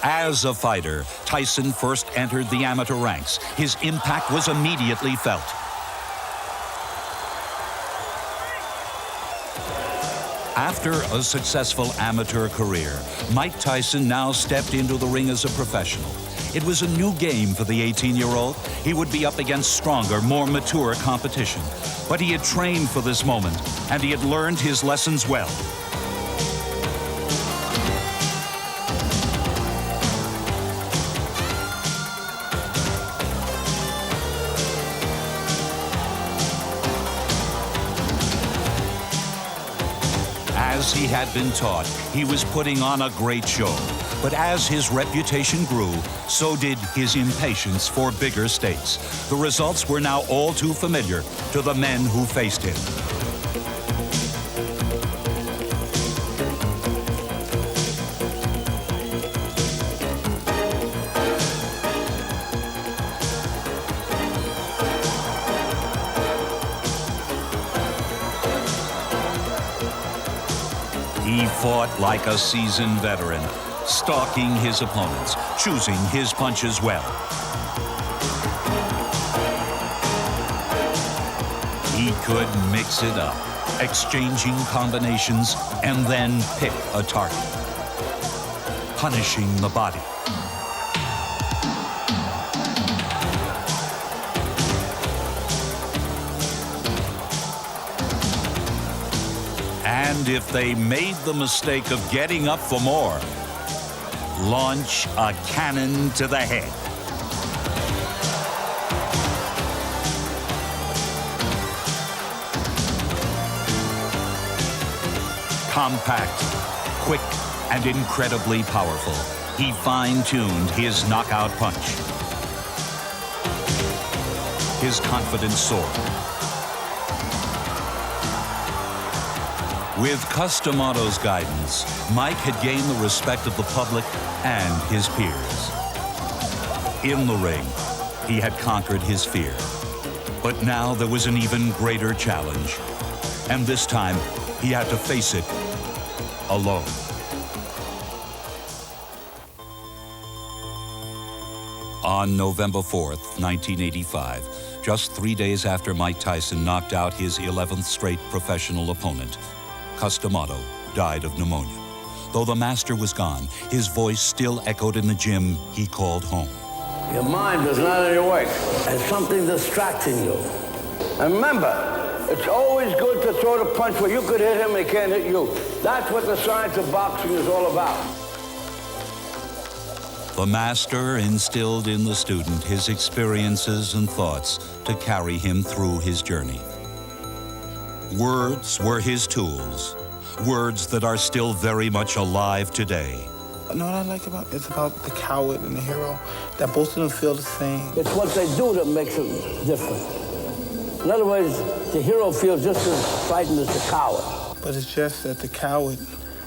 As a fighter, Tyson first entered the amateur ranks. His impact was immediately felt. After a successful amateur career, Mike Tyson now stepped into the ring as a professional. It was a new game for the 18-year-old. He would be up against stronger, more mature competition. But he had trained for this moment, and he had learned his lessons well. As he had been taught, he was putting on a great show. But as his reputation grew, so did his impatience for bigger stakes. The results were now all too familiar to the men who faced him. He fought like a seasoned veteran, stalking his opponents, choosing his punches well. He could mix it up, exchanging combinations, and then pick a target, punishing the body. And if they made the mistake of getting up for more, launch a cannon to the head. Compact, quick, and incredibly powerful, he fine-tuned his knockout punch. His confidence soared. With Customado's guidance, Mike had gained the respect of the public and his peers. In the ring, he had conquered his fear. But now there was an even greater challenge. And this time, he had to face it alone. On November 4th, 1985, just 3 days after Mike Tyson knocked out his 11th straight professional opponent, Customado died of pneumonia. Though the master was gone, his voice still echoed in the gym he called home. Your mind is not on your work. There's something distracting you. And remember, it's always good to throw the punch where you could hit him and he can't hit you. That's what the science of boxing is all about. The master instilled in the student his experiences and thoughts to carry him through his journey. Words were his tools, words that are still very much alive today. You know what I like about it's about the coward and the hero, that both of them feel the same. It's what they do that makes them different. In other words, the hero feels just as frightened as the coward. But it's just that the coward,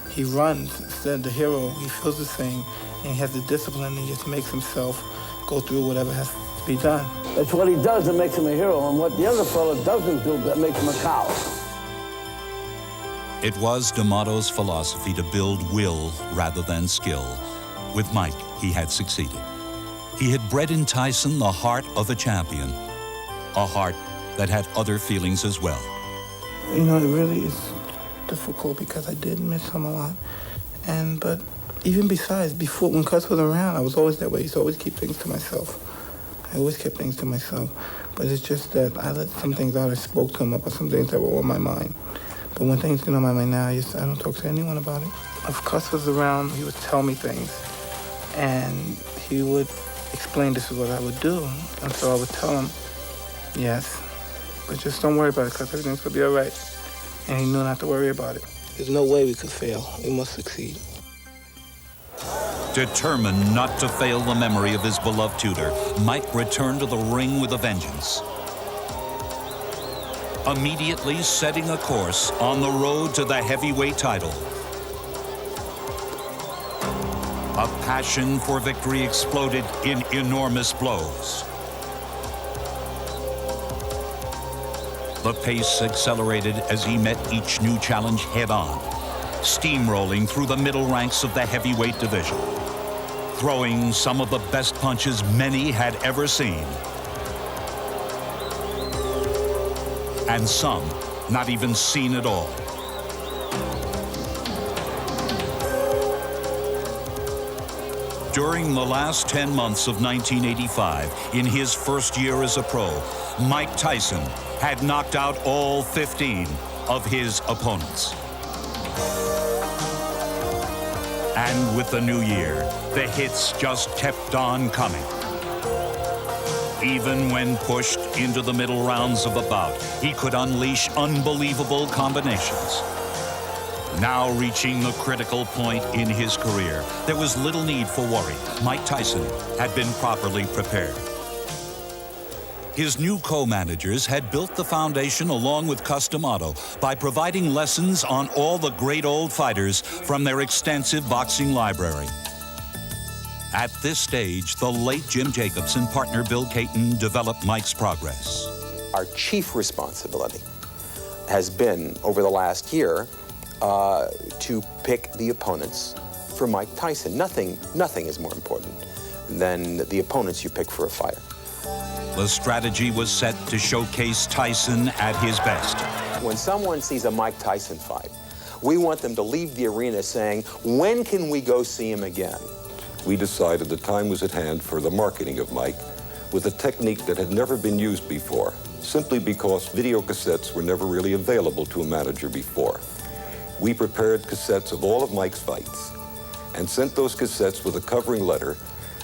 he runs. Instead of the hero, he feels the same, and he has the discipline, and he just makes himself go through whatever has to be done. It's what he does that makes him a hero, and what the other fellow doesn't do that makes him a coward. It was D'Amato's philosophy to build will rather than skill. With Mike, he had succeeded. He had bred in Tyson the heart of a champion, a heart that had other feelings as well. You know, it really is difficult because I did miss him a lot. But even besides, before, when Cus was around, I was always that way. I used to always keep things to myself. I always kept things to myself. But it's just that I let some things out. I spoke to him about some things that were on my mind. But when things get on my mind now, I don't talk to anyone about it. If Cus was around, he would tell me things. And he would explain this is what I would do. And so I would tell him, yes, but just don't worry about it, Cus. Everything's going to be all right. And he knew not to worry about it. There's no way we could fail. We must succeed. Determined not to fail the memory of his beloved tutor, Mike returned to the ring with a vengeance. Immediately setting a course on the road to the heavyweight title. A passion for victory exploded in enormous blows. The pace accelerated as he met each new challenge head-on, steamrolling through the middle ranks of the heavyweight division. throwing some of the best punches many had ever seen. And some not even seen at all. During the last 10 months of 1985, in his first year as a pro, Mike Tyson had knocked out all 15 of his opponents. And with the new year, the hits just kept on coming. Even when pushed into the middle rounds of a bout, he could unleash unbelievable combinations. Now reaching the critical point in his career, there was little need for worry. Mike Tyson had been properly prepared. His new co-managers had built the foundation along with Custom Auto by providing lessons on all the great old fighters from their extensive boxing library. At this stage, the late Jim Jacobs and partner Bill Caton developed Mike's progress. Our chief responsibility has been, over the last year, to pick the opponents for Mike Tyson. Nothing is more important than the opponents you pick for a fighter. The strategy was set to showcase Tyson at his best. When someone sees a Mike Tyson fight, we want them to leave the arena saying, when can we go see him again? We decided the time was at hand for the marketing of Mike with a technique that had never been used before, simply because video cassettes were never really available to a manager before. We prepared cassettes of all of Mike's fights and sent those cassettes with a covering letter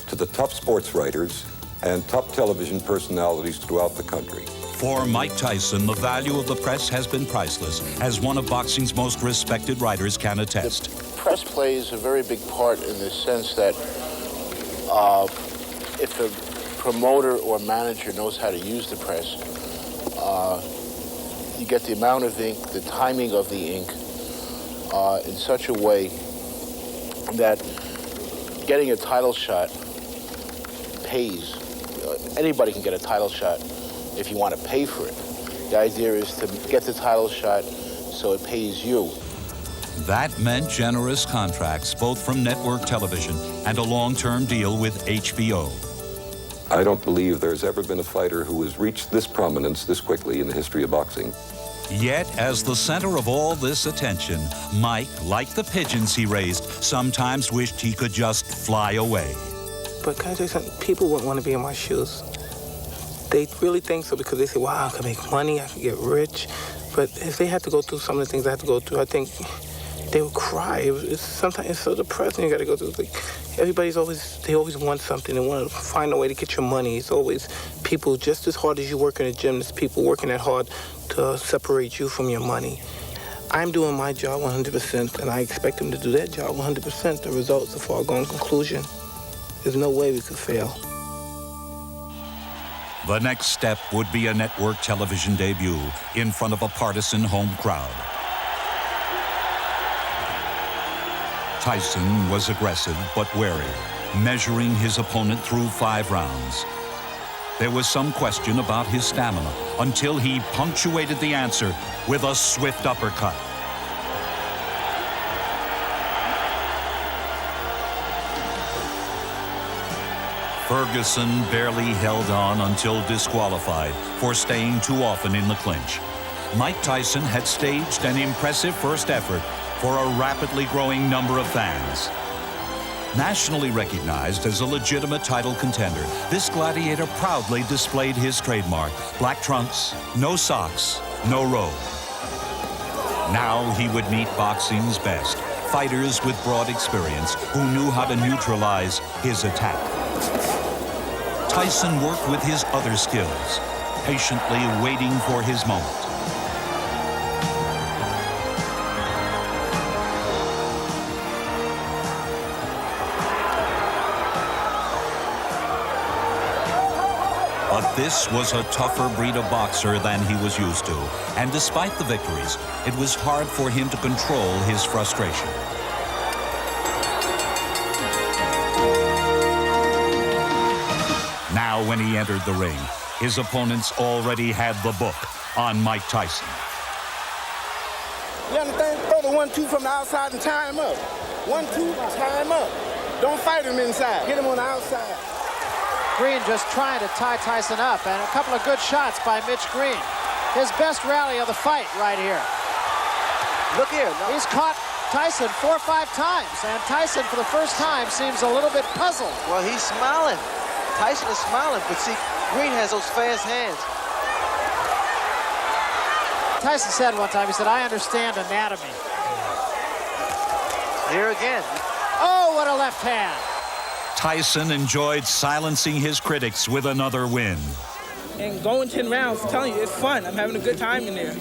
to the top sports writers and top television personalities throughout the country. For Mike Tyson, the value of the press has been priceless, as one of boxing's most respected writers can attest. The press plays a very big part in the sense that if a promoter or manager knows how to use the press, you get the amount of ink, the timing of the ink, in such a way that getting a title shot pays. Anybody can get a title shot if you want to pay for it. The idea is to get the title shot so it pays you. That meant generous contracts, both from network television and a long-term deal with HBO. I don't believe there's ever been a fighter who has reached this prominence this quickly in the history of boxing. Yet, as the center of all this attention, Mike, like the pigeons he raised, sometimes wished he could just fly away. But can I tell you something? People wouldn't want to be in my shoes. They really think so because they say, wow, I can make money, I can get rich. But if they had to go through some of the things I had to go through, I think they would cry. Sometimes it's so depressing you got to go through. Like, they always want something. They want to find a way to get your money. It's always people just as hard as you work in a gym, there's people working that hard to separate you from your money. I'm doing my job 100%, and I expect them to do their job 100%. The result's a foregone conclusion. There's no way we could fail. The next step would be a network television debut in front of a partisan home crowd. Tyson was aggressive but wary, measuring his opponent through 5 rounds. There was some question about his stamina until he punctuated the answer with a swift uppercut. Ferguson barely held on until disqualified for staying too often in the clinch. Mike Tyson had staged an impressive first effort for a rapidly growing number of fans. Nationally recognized as a legitimate title contender, this gladiator proudly displayed his trademark: black trunks, no socks, no robe. Now he would meet boxing's best, fighters with broad experience who knew how to neutralize his attack. Tyson worked with his other skills, patiently waiting for his moment. But this was a tougher breed of boxer than he was used to, and despite the victories, it was hard for him to control his frustration. Now, when he entered the ring, his opponents already had the book on Mike Tyson. You understand? Throw the 1-2 from the outside and tie him up. 1-2, tie him up. Don't fight him inside. Get him on the outside. Green just trying to tie Tyson up, and a couple of good shots by Mitch Green. His best rally of the fight right here. Look here. No. He's caught Tyson 4 or 5 times, and Tyson for the first time seems a little bit puzzled. Well, he's smiling. Tyson is smiling, but see, Green has those fast hands. Tyson said one time, he said, I understand anatomy. Here again. Oh, what a left hand. Tyson enjoyed silencing his critics with another win. And going 10 rounds, I'm telling you, it's fun. I'm having a good time in there.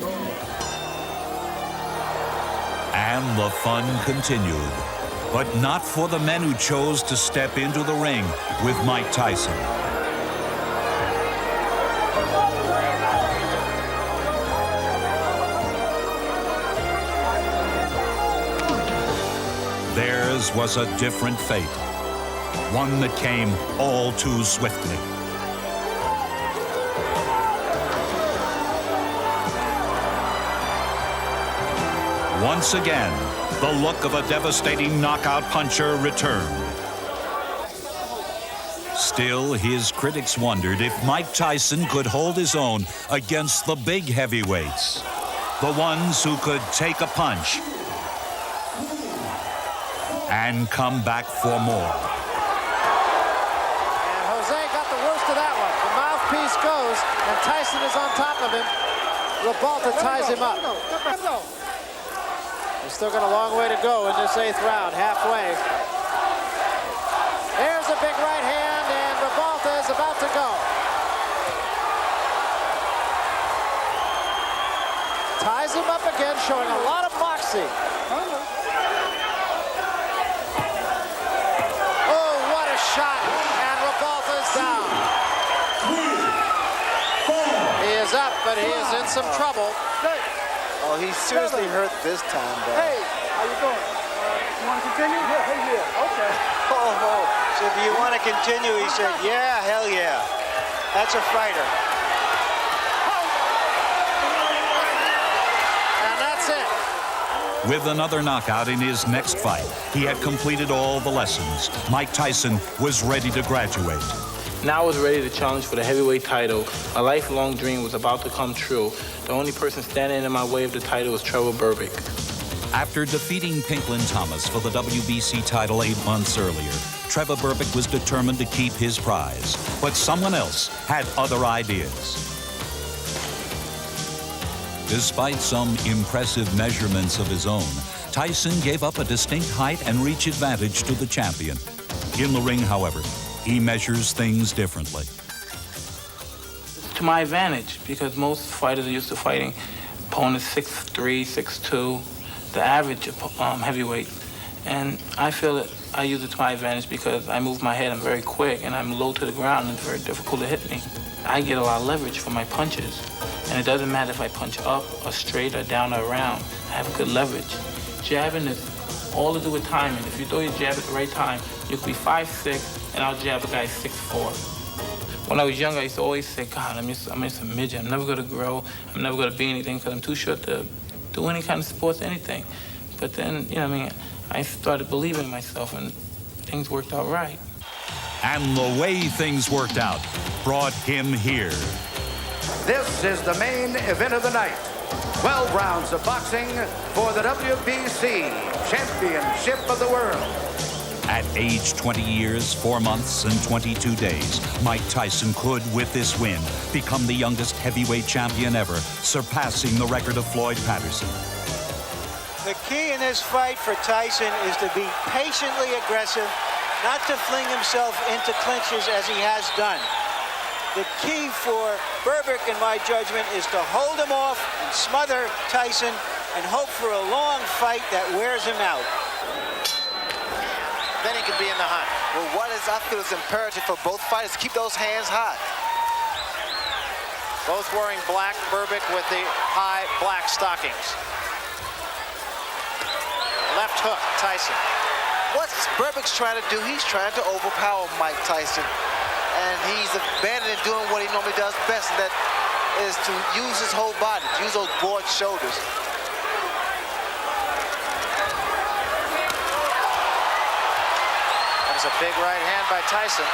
And the fun continued, but not for the men who chose to step into the ring with Mike Tyson. Theirs was a different fate, one that came all too swiftly. Once again, the look of a devastating knockout puncher returned. Still, his critics wondered if Mike Tyson could hold his own against the big heavyweights, the ones who could take a punch and come back for more. And Jose got the worst of that one. The mouthpiece goes, and Tyson is on top of him. Rebalta ties him up. He's still got a long way to go in this 8th round, halfway. There's a big right hand, and Rebalta is about to go. Ties him up again, showing a lot of moxie. Oh, what a shot, and Rebalta's down. He is up, but he is in some trouble. Oh, he's seriously hurt this time, though. Hey, how you doing? You want to continue? Yeah, okay. Oh, so do you want to continue? He said, yeah, hell yeah. That's a fighter. And that's it. With another knockout in his next fight, he had completed all the lessons. Mike Tyson was ready to graduate. Now I was ready to challenge for the heavyweight title. My lifelong dream was about to come true. The only person standing in my way of the title was Trevor Berbick. After defeating Pinklin Thomas for the WBC title 8 months earlier, Trevor Berbick was determined to keep his prize. But someone else had other ideas. Despite some impressive measurements of his own, Tyson gave up a distinct height and reach advantage to the champion. In the ring, however, he measures things differently. To my advantage, because most fighters are used to fighting opponents 6'3", 6'2", the average heavyweight. And I feel that I use it to my advantage because I move my head, I'm very quick, and I'm low to the ground, and it's very difficult to hit me. I get a lot of leverage from my punches. And it doesn't matter if I punch up or straight or down or around. I have good leverage. Jabbing is all to do with timing. If you throw your jab at the right time, you could be 5'6", and I'll jab a guy 6'4". When I was younger, I used to always say, God, I'm just a midget. I'm never going to grow. I'm never going to be anything because I'm too short to do any kind of sports, anything. But then, I started believing in myself, and things worked out right. And the way things worked out brought him here. This is the main event of the night. 12 rounds of boxing for the WBC Championship of the World. At age 20 years, 4 months, and 22 days, Mike Tyson could, with this win, become the youngest heavyweight champion ever, surpassing the record of Floyd Patterson. The key in this fight for Tyson is to be patiently aggressive, not to fling himself into clinches as he has done. The key for Berbick, in my judgment, is to hold him off and smother Tyson and hope for a long fight that wears him out. Then he can be in the hunt. Well, I feel is imperative for both fighters to keep those hands high. Both wearing black, Berbick with the high black stockings. Left hook, Tyson. What Berbick's trying to do, he's trying to overpower Mike Tyson. And he's abandoning doing what he normally does best, and that is to use his whole body, to use those broad shoulders. a big right hand by Tyson.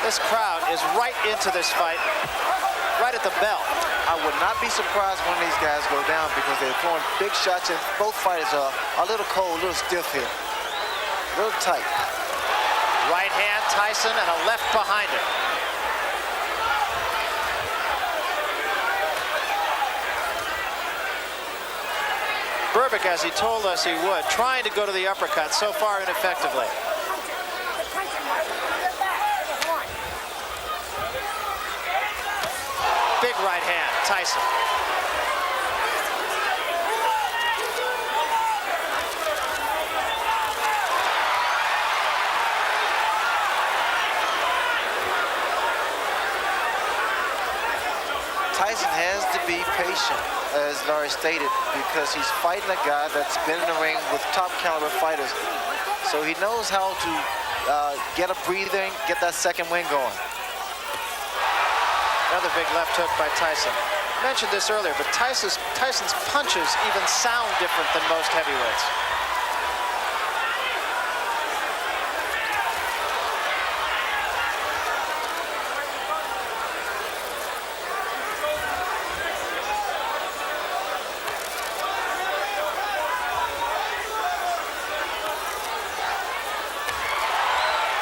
This crowd is right into this fight, right at the bell. I would not be surprised when these guys go down because they're throwing big shots and both fighters are a little cold, a little stiff here. A little tight. Right hand, Tyson, and a left behind it. Berbick, as he told us he would, trying to go to the uppercut, so far ineffectively. Big right hand, Tyson. Tyson has to be patient, as Larry stated, because he's fighting a guy that's been in the ring with top caliber fighters. So he knows how to get a breathing, get that second wind going. Another big left hook by Tyson. I mentioned this earlier, but Tyson's punches even sound different than most heavyweights.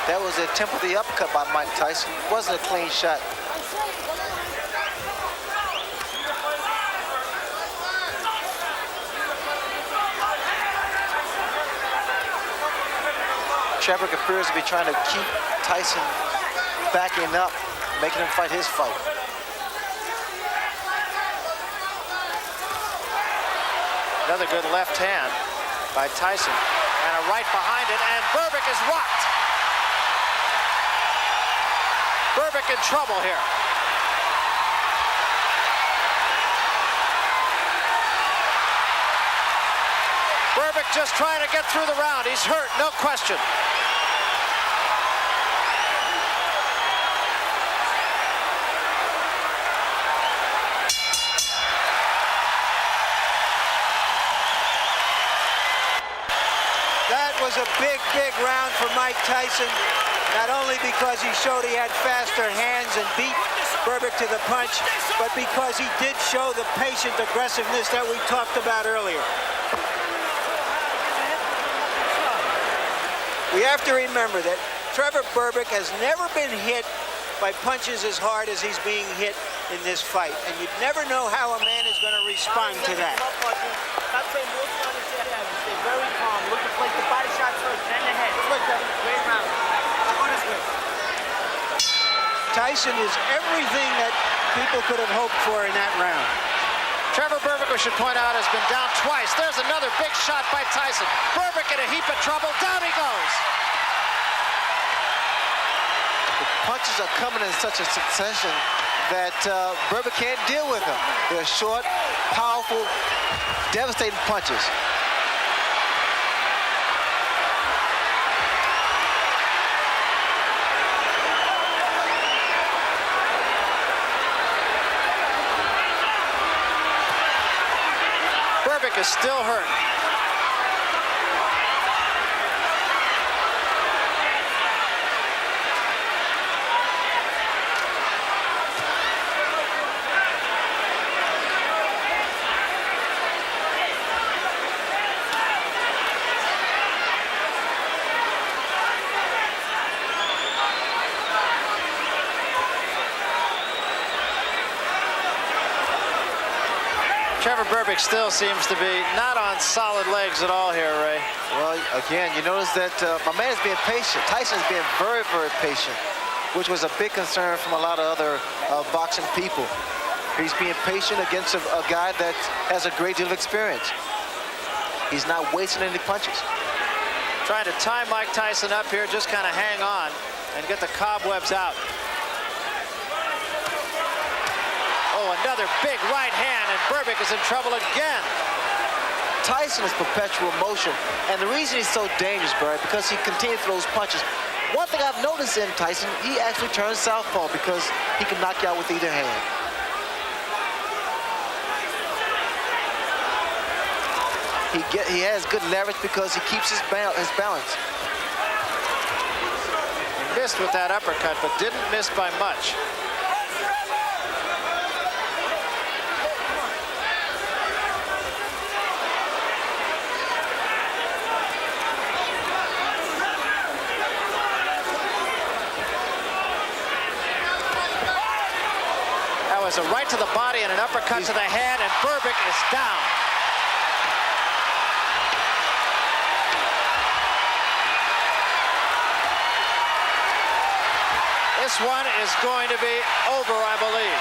That was the attempt of the uppercut by Mike Tyson. It wasn't a clean shot. Shepard appears to be trying to keep Tyson backing up, making him fight his fight. Another good left hand by Tyson, and a right behind it, and Berbick is rocked. Berbick in trouble here. Berbick just trying to get through the round. He's hurt, no question. That was a big, big round for Mike Tyson. Not only because he showed he had faster hands and beat Berbick to the punch, but because he did show the patient aggressiveness that we talked about earlier. We have to remember that Trevor Berbick has never been hit by punches as hard as he's being hit in this fight. And you'd never know how a man is going to respond to that. Stay very calm. Look to place the body shot first, then the head. Look at great round. Go this way. Tyson is everything that people could have hoped for in that round. Trevor Berbick, we should point out, has been down twice. There's another big shot by Tyson. Berbick in a heap of trouble. Down he goes. The punches are coming in such a succession that Berbick can't deal with them. They're short, powerful, devastating punches. Berbick is still hurt. Trevor Berbick still seems to be not on solid legs at all here, Ray. Well, again, you notice that my man is being patient. Tyson's being very, very patient, which was a big concern from a lot of other boxing people. He's being patient against a guy that has a great deal of experience. He's not wasting any punches. Trying to tie Mike Tyson up here, just kind of hang on and get the cobwebs out. Oh, another big right hand, and Berbick is in trouble again. Tyson is perpetual motion, and the reason he's so dangerous, Barry, because he continues to throw those punches. One thing I've noticed in Tyson, he actually turns southpaw because he can knock you out with either hand. He has good leverage because he keeps his balance. He missed with that uppercut, but didn't miss by much. That was a right to the body and an uppercut to the head, and Berbick is down. This one is going to be over, I believe.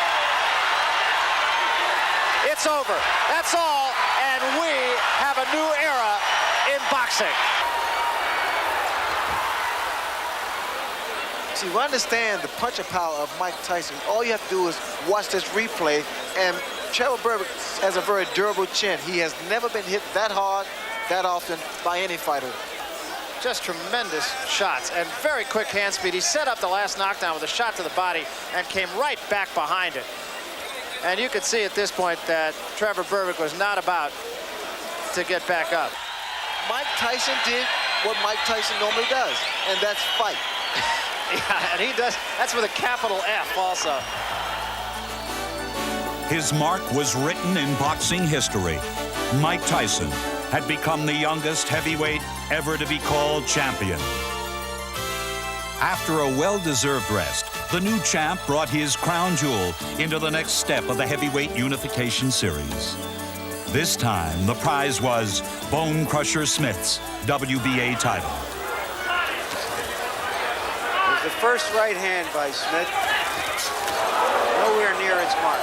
It's over. That's all, and we have a new era in boxing. See, we understand the puncher power of Mike Tyson. All you have to do is watch this replay, and Trevor Berbick has a very durable chin. He has never been hit that hard, that often by any fighter. Just tremendous shots and very quick hand speed. He set up the last knockdown with a shot to the body and came right back behind it. And you could see at this point that Trevor Berbick was not about to get back up. Mike Tyson did what Mike Tyson normally does, and that's fight. Yeah, and he does. That's with a capital F also. His mark was written in boxing history. Mike Tyson had become the youngest heavyweight ever to be called champion. After a well-deserved rest, the new champ brought his crown jewel into the next step of the heavyweight unification series. This time, the prize was Bone Crusher Smith's WBA title. The first right hand by Smith, nowhere near its mark.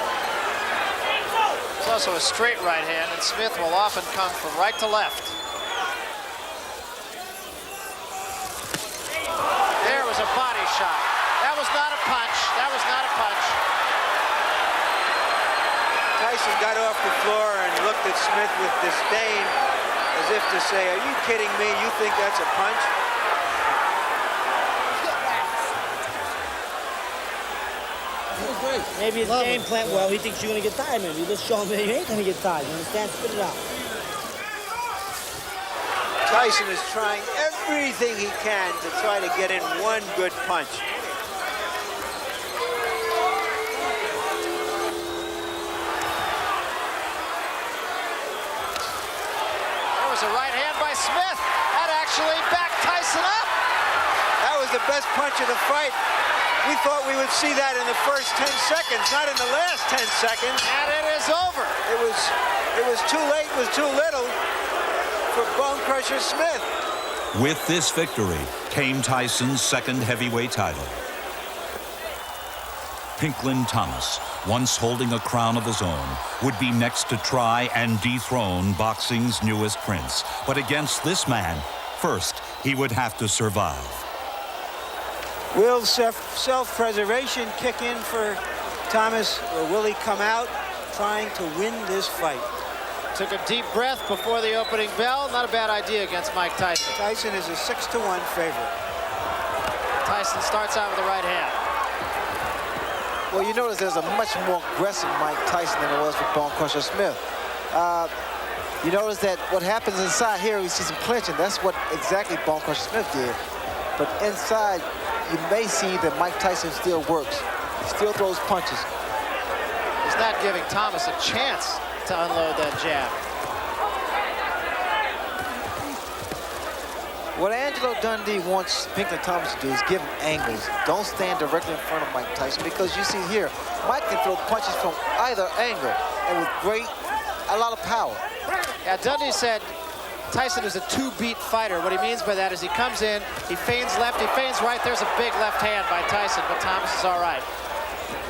It's also a straight right hand, and Smith will often come from right to left. There was a body shot. That was not a punch. That was not a punch. Tyson got off the floor and looked at Smith with disdain, as if to say, are you kidding me? You think that's a punch? Maybe his game plan, well, he thinks you're going to get tired, maybe. Just show him that you ain't going to get tired. You understand? Spit it out. Tyson is trying everything he can to try to get in one good punch. There was a right hand by Smith. That actually backed Tyson up. That was the best punch of the fight. We thought we would see that in the first 10 seconds, not in the last 10 seconds. And it is over. It was too late, it was too little for Bone Crusher Smith. With this victory came Tyson's second heavyweight title. Pinklin Thomas, once holding a crown of his own, would be next to try and dethrone boxing's newest prince. But against this man, first he would have to survive. Will self-preservation kick in for Thomas, or will he come out trying to win this fight? Took a deep breath before the opening bell. Not a bad idea against Mike Tyson. Tyson is a 6-1 favorite. Tyson starts out with the right hand. Well, you notice there's a much more aggressive Mike Tyson than there was with Bone Crusher Smith. You notice that what happens inside here, we see some clinching. That's what exactly Bone Crusher Smith did. But inside, you may see that Mike Tyson still works. He still throws punches. He's not giving Thomas a chance to unload that jab. What Angelo Dundee wants Pinklin Thomas to do is give him angles. Don't stand directly in front of Mike Tyson, because you see here, Mike can throw punches from either angle and with a lot of power. Yeah, Dundee said Tyson is a two-beat fighter. What he means by that is he comes in, he feigns left, he feigns right. There's a big left hand by Tyson, but Thomas is all right.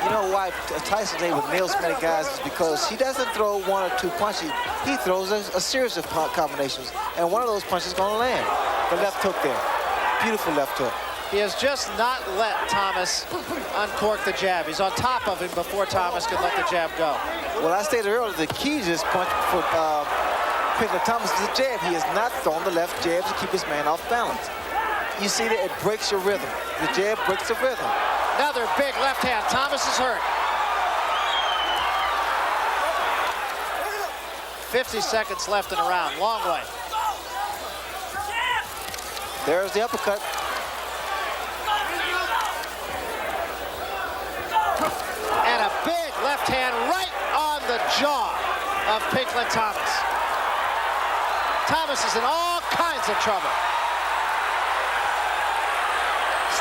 You know why Tyson's able to nail so many guys is because he doesn't throw one or two punches. He throws a series of combinations, and one of those punches is going to land. The left hook there. Beautiful left hook. He has just not let Thomas uncork the jab. He's on top of him before Thomas can let the jab go. Well, I stated earlier, the key to this punch for Pinklin Thomas is the jab. He has not thrown the left jab to keep his man off balance. You see that it breaks your rhythm. The jab breaks the rhythm. Another big left hand. Thomas is hurt. 50 seconds left in the round. Long way. There's the uppercut. And a big left hand right on the jaw of Pinklin Thomas. Thomas is in all kinds of trouble.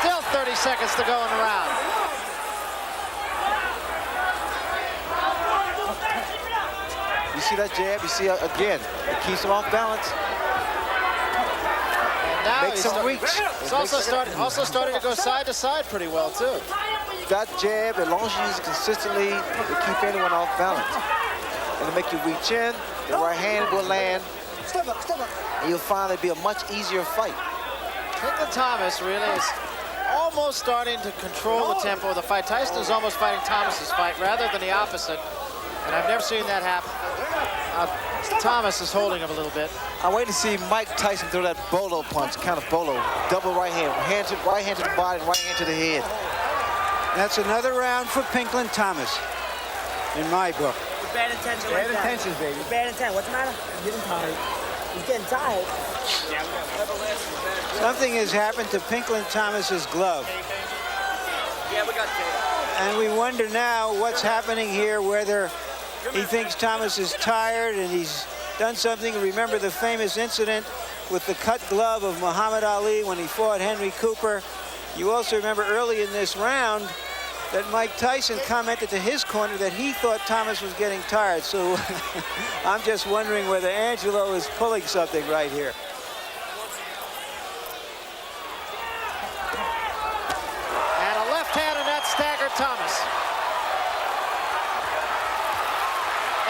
Still 30 seconds to go in the round. You see that jab? You see, again, it keeps him off balance. And now Makes him reach. He's also starting to go side to side pretty well, too. That jab, as long as you use it consistently, will keep anyone off balance. It'll make you reach in, the right hand will land, and you'll find it'll be a much easier fight. Pinklin Thomas really is almost starting to control the tempo of the fight. Tyson is almost fighting Thomas's fight rather than the opposite, and I've never seen that happen. Thomas is holding him a little bit. I'm waiting to see Mike Tyson throw that bolo punch, kind of bolo, double right hand to the body and right hand to the head. That's another round for Pinklin Thomas, in my book. Bad intention. Bad intentions, baby. Bad intent. What's the matter? I'm getting tired. He's getting tired. Something has happened to Pinklin Thomas's glove. Yeah, we got it. And we wonder now what's happening here, whether he thinks Thomas is tired and he's done something. Remember the famous incident with the cut glove of Muhammad Ali when he fought Henry Cooper. You also remember early in this round that Mike Tyson commented to his corner that he thought Thomas was getting tired. So I'm just wondering whether Angelo is pulling something right here. And a left hand, and that staggered Thomas.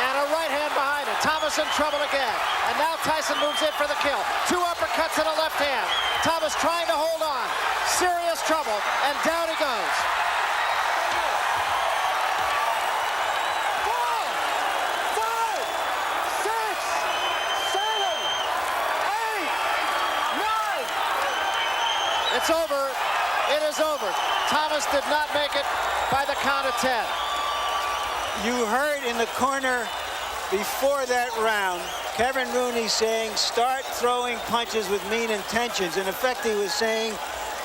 And a right hand behind it. Thomas in trouble again. And now Tyson moves in for the kill. 2 uppercuts and a left hand. Thomas trying to hold on. Serious trouble, and down he goes. 4, 5, 6, 7, 8, 9. It's over. It is over. Thomas did not make it by the count of 10. You heard in the corner before that round, Kevin Rooney saying, start throwing punches with mean intentions. In effect, he was saying,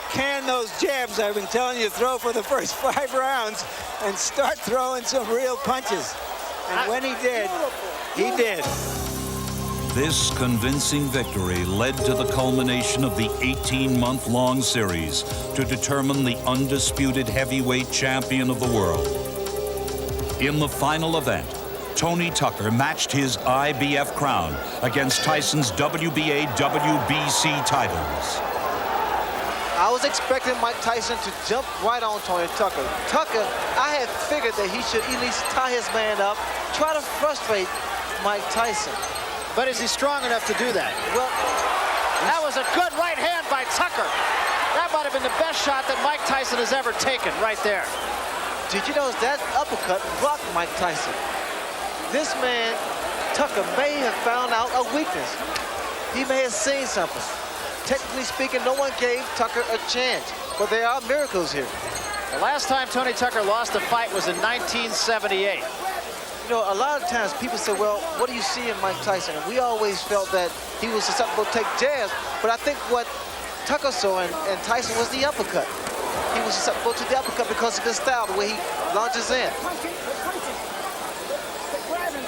can those jabs I've been telling you to throw for the first 5 rounds and start throwing some real punches. And when he did, he did. This convincing victory led to the culmination of the 18-month-long series to determine the undisputed heavyweight champion of the world. In the final event, Tony Tucker matched his IBF crown against Tyson's WBA, WBC titles. I was expecting Mike Tyson to jump right on Tony Tucker. Tucker, I had figured that he should at least tie his man up, try to frustrate Mike Tyson. But is he strong enough to do that? Well, that was a good right hand by Tucker. That might have been the best shot that Mike Tyson has ever taken right there. Did you notice that uppercut blocked Mike Tyson? This man, Tucker, may have found out a weakness. He may have seen something. Technically speaking, no one gave Tucker a chance, but there are miracles here. The last time Tony Tucker lost a fight was in 1978. You know, a lot of times people say, well, what do you see in Mike Tyson? And we always felt that he was susceptible to take jabs, but I think what Tucker saw in Tyson was the uppercut. He was susceptible to the uppercut because of his style, the way he launches in.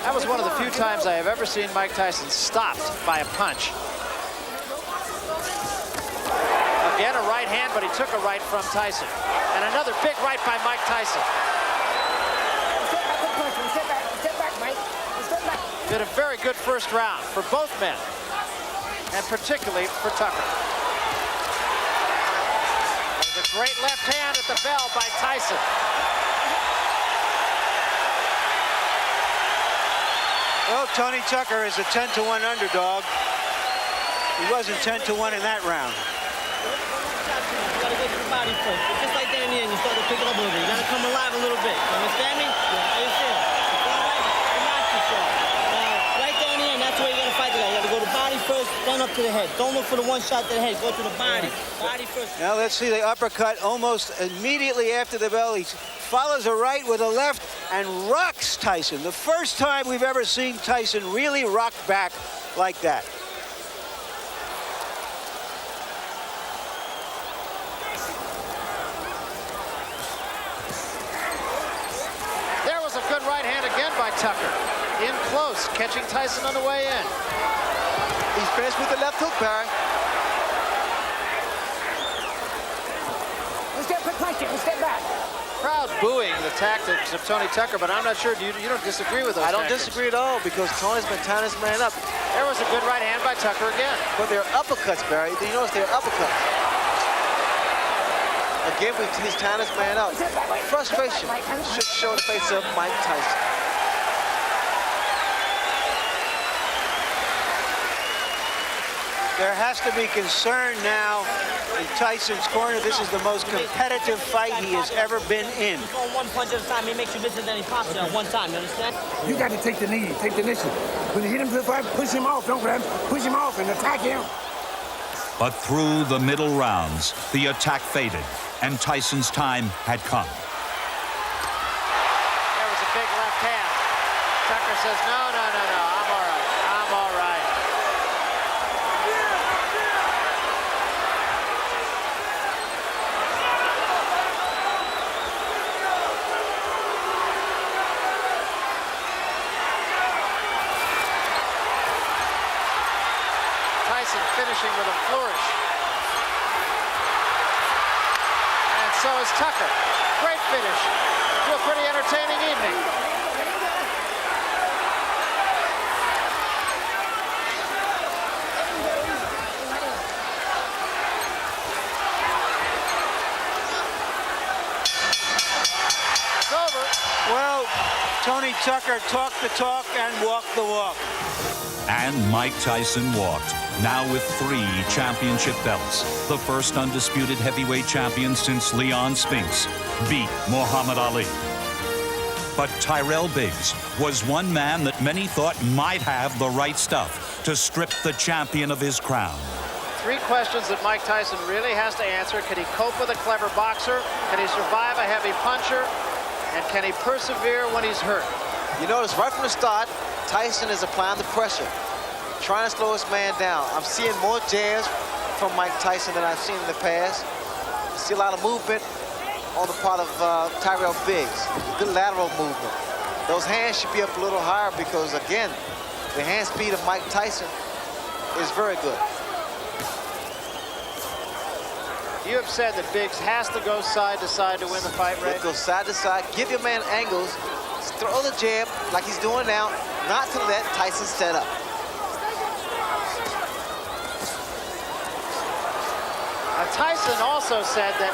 That was one of the few times I have ever seen Mike Tyson stopped by a punch. Again, a right hand, but he took a right from Tyson. And another big right by Mike Tyson. Did a very good first round for both men, and particularly for Tucker. There's a great left hand at the bell by Tyson. Well, Tony Tucker is a 10-to-1 underdog. He wasn't 10-to-1 in that round. You gotta go to the body first. But just like that in the end, you start to pick it up a little bit. You gotta come alive a little bit. You understand me? Yeah. How you feel? You feel right? Relax yourself. Right there in the end, that's where you gotta fight the guy. You gotta go to body first, then up to the head. Don't look for the one shot to the head. Go to the body. Body first. Now let's see the uppercut almost immediately after the bell. He follows a right with a left and rocks Tyson. The first time we've ever seen Tyson really rock back like that. There was a good right hand again by Tucker. In close, catching Tyson on the way in. He's finished with the left hook, Barry. Step back. Crowd booing the tactics of Tony Tucker, but I'm not sure. You don't disagree with those I don't tactics. disagree at all because Tony's been tying this man up. There was a good right hand by Tucker again. But they're uppercuts, Barry. You notice they're uppercuts. Again, he's tying this man up. Frustration should show in the face of Mike Tyson. There has to be concern now in Tyson's corner. This is the most competitive fight he has ever been in. He's going one punch at a time. He makes you listen and he pops it at one time. You understand? You got to take the knee, take the initiative. When you hit him to the fight, push him off. Don't grab him. Push him off and attack him. But through the middle rounds, the attack faded, and Tyson's time had come. There was a big left hand. Tucker says, no, I'm all right. I'm all right. Tyson finishing with a flourish. And so is Tucker. Great finish to a pretty entertaining evening. It's over. Well, Tony Tucker talked the talk and walked the walk. And Mike Tyson walked, now with 3 championship belts. The first undisputed heavyweight champion since Leon Spinks beat Muhammad Ali. But Tyrell Biggs was one man that many thought might have the right stuff to strip the champion of his crown. 3 questions that Mike Tyson really has to answer. Can he cope with a clever boxer? Can he survive a heavy puncher? And can he persevere when he's hurt? You notice right from the start, Tyson is applying the pressure, trying to slow this man down. I'm seeing more jabs from Mike Tyson than I've seen in the past. I see a lot of movement on the part of Tyrell Biggs. Good lateral movement. Those hands should be up a little higher because, again, the hand speed of Mike Tyson is very good. You have said that Biggs has to go side to side to win the fight, Ray? Go side to side, give your man angles, throw the jab like he's doing now, not to let Tyson set up. Tyson also said that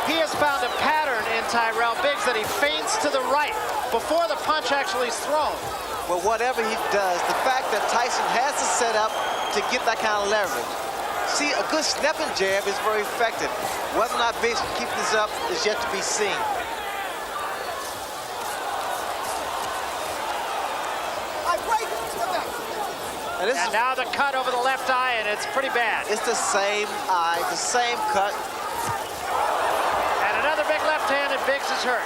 he has found a pattern in Tyrell Biggs that he feints to the right before the punch actually is thrown. But whatever he does, the fact that Tyson has to set up to get that kind of leverage. See, a good snapping jab is very effective. Whether or not Biggs can keep this up is yet to be seen. And now the cut over the left eye, and it's pretty bad. It's the same eye, the same cut. And another big left hand, and Biggs is hurt.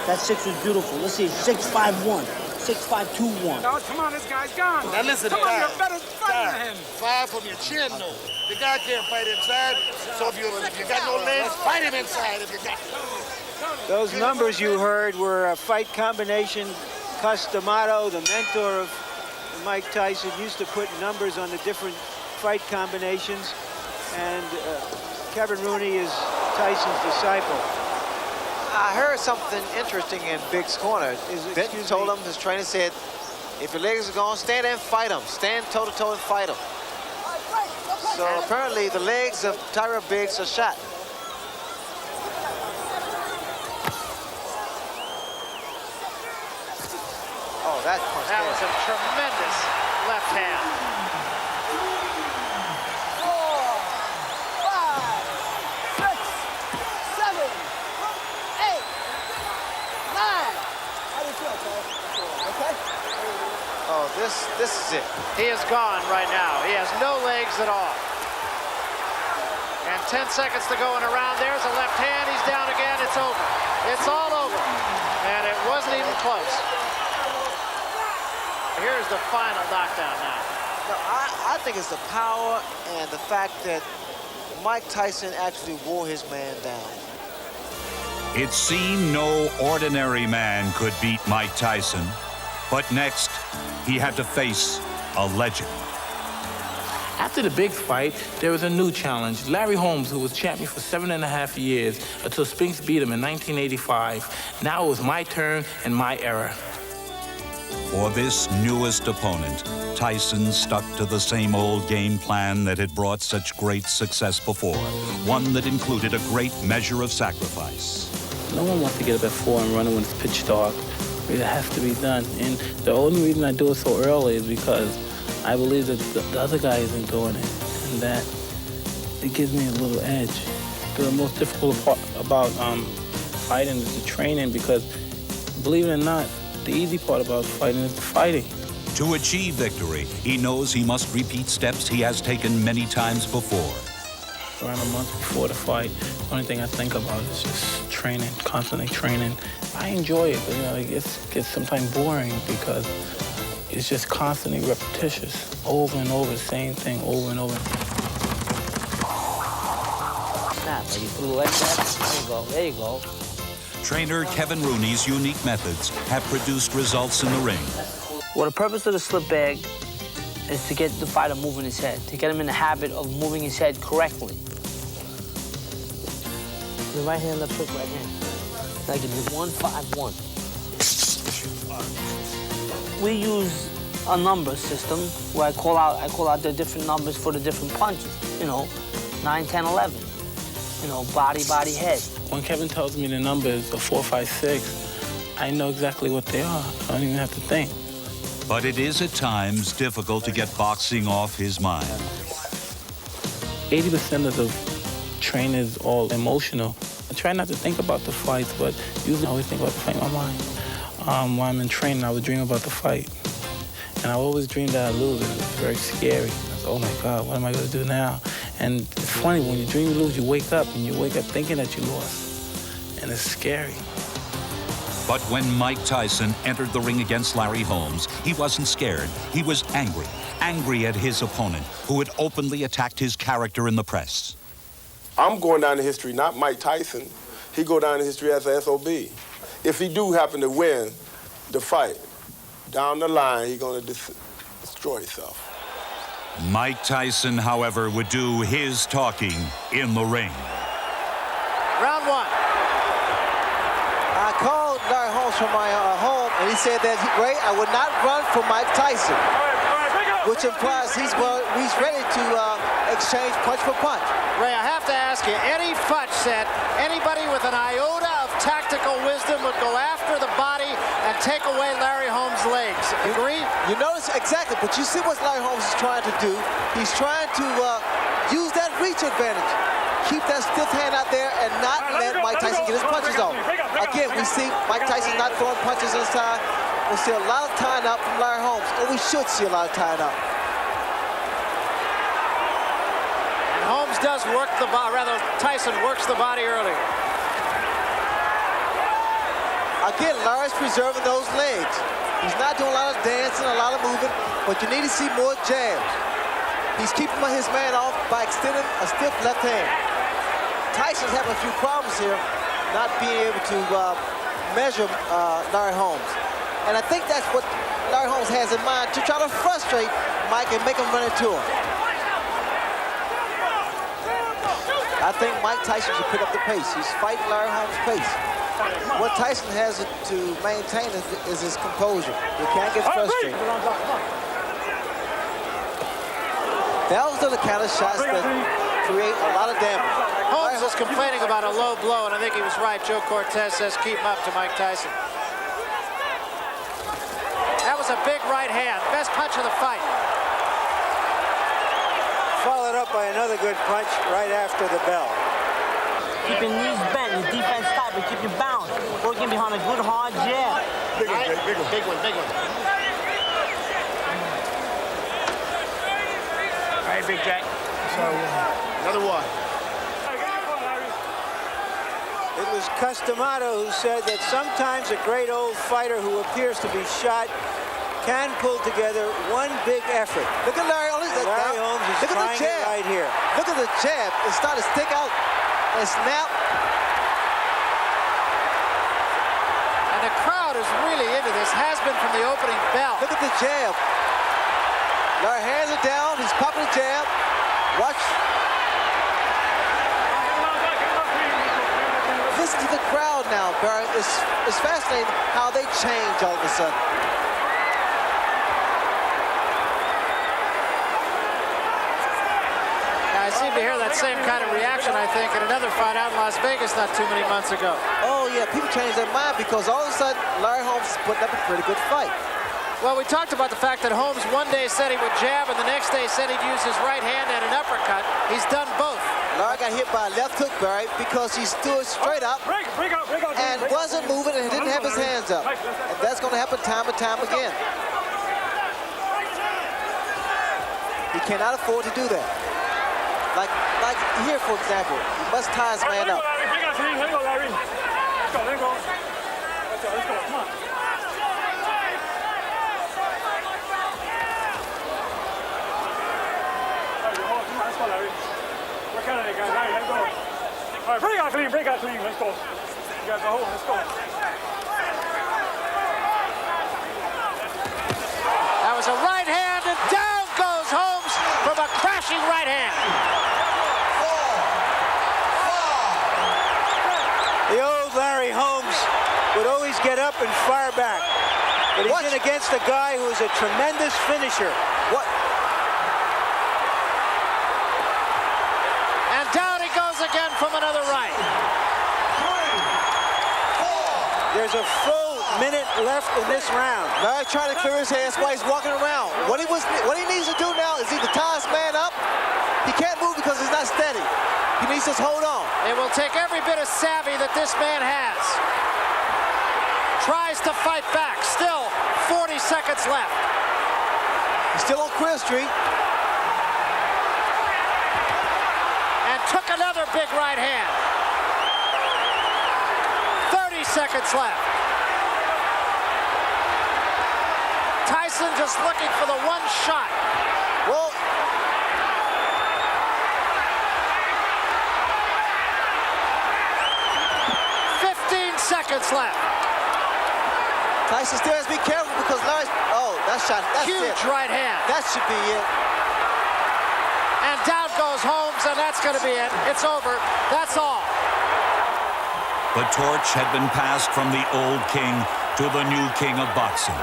That 6 was beautiful. Let's see, 6-5-1, 6-5-2-1. Oh, come on, this guy's gone. Now listen, come on, you're a better fighter than him. Fire from your chin, though. The guy can't fight inside, so if you got no legs, fight him inside if you got. Those numbers you heard were a fight combination. Costamato, the mentor of Mike Tyson, used to put numbers on the different fight combinations, and Kevin Rooney is Tyson's disciple. I heard something interesting in Biggs' corner. Benton told him, his trainer said, if your legs are gone, stand there and fight him. Stand toe-to-toe and fight him. So apparently the legs of Tyrell Biggs are shot. Oh, that was a tremendous left hand. 4, 5, 6, 7, 8, 9. How do you feel, Coach? Okay? Oh, this is it. He is gone right now. He has no legs at all. And 10 seconds to go in a round. There's a left hand. He's down again. It's over. It's all over. And it wasn't even close. Here's the final knockdown now. No, I think it's the power and the fact that Mike Tyson actually wore his man down. It seemed no ordinary man could beat Mike Tyson. But next, he had to face a legend. After the big fight, there was a new challenge. Larry Holmes, who was champion for 7.5 years until Spinks beat him in 1985. Now it was my turn and my era. For this newest opponent, Tyson stuck to the same old game plan that had brought such great success before, one that included a great measure of sacrifice. No one wants to get up at 4 and run when it's pitch dark. It has to be done. And the only reason I do it so early is because I believe that the other guy isn't doing it, and that it gives me a little edge. The most difficult part about fighting is the training, because believe it or not, the easy part about fighting is the fighting. To achieve victory, he knows he must repeat steps he has taken many times before. Around a month before the fight, the only thing I think about is just training, constantly training. I enjoy it, but it gets sometimes boring because it's just constantly repetitious, over and over, same thing, over and over. Snap, like you threw the leg back. There you go, there you go. Trainer Kevin Rooney's unique methods have produced results in the ring. Well, the purpose of the slip bag is to get the fighter moving his head, to get him in the habit of moving his head correctly. The right hand, left hook, right hand. Now give me 1-5-1. We use a number system where I call out the different numbers for the different punches. 9, 10, 11. Body, head. When Kevin tells me the numbers of 4, 5, 6, I know exactly what they are. I don't even have to think. But it is at times difficult to get boxing off his mind. 80% of the training is all emotional. I try not to think about the fights, but usually I always think about the fight in my mind. While I'm in training, I would dream about the fight. And I always dream that I lose. It was very scary. I was, oh my God, what am I going to do now? And it's funny, when you dream you lose, you wake up, and you wake up thinking that you lost. And it's scary. But when Mike Tyson entered the ring against Larry Holmes, he wasn't scared. He was angry. Angry at his opponent, who had openly attacked his character in the press. I'm going down in history, not Mike Tyson. He go down in history as an SOB. If he do happen to win the fight, down the line, he's going to destroy himself. Mike Tyson, however, would do his talking in the ring. Round 1. I called Larry Holmes from my home, and he said that I would not run for Mike Tyson, which implies he's ready to exchange punch for punch. Ray, I have to ask you, Eddie Futch said anybody with an iota of tactical wisdom would go after the body and take away Larry Holmes' legs. Agree? You notice exactly, but you see what Larry Holmes is trying to do. He's trying to use that reach advantage. Keep that stiff hand out there and not let Mike Tyson get his punches off. Again, we see Mike Tyson not throwing punches inside. We see a lot of tying up from Larry Holmes, and we should see a lot of tying up. And Holmes does work the body, rather Tyson works the body earlier. Again, Larry's preserving those legs. He's not doing a lot of dancing, a lot of moving, but you need to see more jabs. He's keeping his man off by extending a stiff left hand. Tyson's having a few problems here, not being able to measure Larry Holmes. And I think that's what Larry Holmes has in mind, to try to frustrate Mike and make him run into him. I think Mike Tyson should pick up the pace. He's fighting Larry Holmes' pace. What Tyson has to maintain is his composure. He can't get frustrated. Those are the kind of shots that create a lot of damage. Holmes is complaining about a low blow, and I think he was right. Joe Cortez says keep him up to Mike Tyson. That was a big right hand. Best punch of the fight. Followed up by another good punch right after the bell. Keep your knees bent, your defense tight, but keep your balance. Working behind a good hard jab. Big one. right, Big Jack. So, Another one. it was Customato who said that sometimes a great old fighter who appears to be shot can pull together one big effort. Look at Larry Holmes. Larry Holmes is Look at trying the jab. it right here. Look at the jab. It started to stick out and snap. And the crowd is really into this, has been from the opening bell. Look at the jab. Larry hands it down. He's popping the jab. Watch. Listen to the crowd now, Barry. It's fascinating how they change all of a sudden. I seem to hear that same kind of reaction, I think, in another fight out in Las Vegas not too many months ago. Oh, yeah, people change their mind because all of a sudden, Larry Holmes is putting up a pretty good fight. Well, we talked about the fact that Holmes one day said he would jab and the next day said he'd use his right hand and an uppercut. He's done both. Larry got hit by a left hook, Barry, because he stood straight up and wasn't moving and didn't have his hands up. And that's going to happen time and time again. He cannot afford to do that. Like here, for example, he must tie his man up. Break out clean, let's go. You guys are holding, let's go. That was a right hand, and down goes Holmes from a crashing right hand. The old Larry Holmes would always get up and fire back. But he's in against a guy who is a tremendous finisher. What? And down he goes again from another right. There's a full minute left in this round. Larry trying to clear his hands while he's walking around. What he needs to do now is either tie his man up. He can't move because he's not steady. He needs to hold on. It will take every bit of savvy that this man has. Tries to fight back. Still 40 seconds left. He's still on Queer Street. And took another big right hand. 30 seconds left. Tyson just looking for the one shot. Well, 15 seconds left. Tyson still has to be careful because Larry's... Oh, that shot. That's huge it. Right hand. That should be it. And down goes Holmes, and that's going to be it. It's over. That's all. The torch had been passed from the old king to the new king of boxing.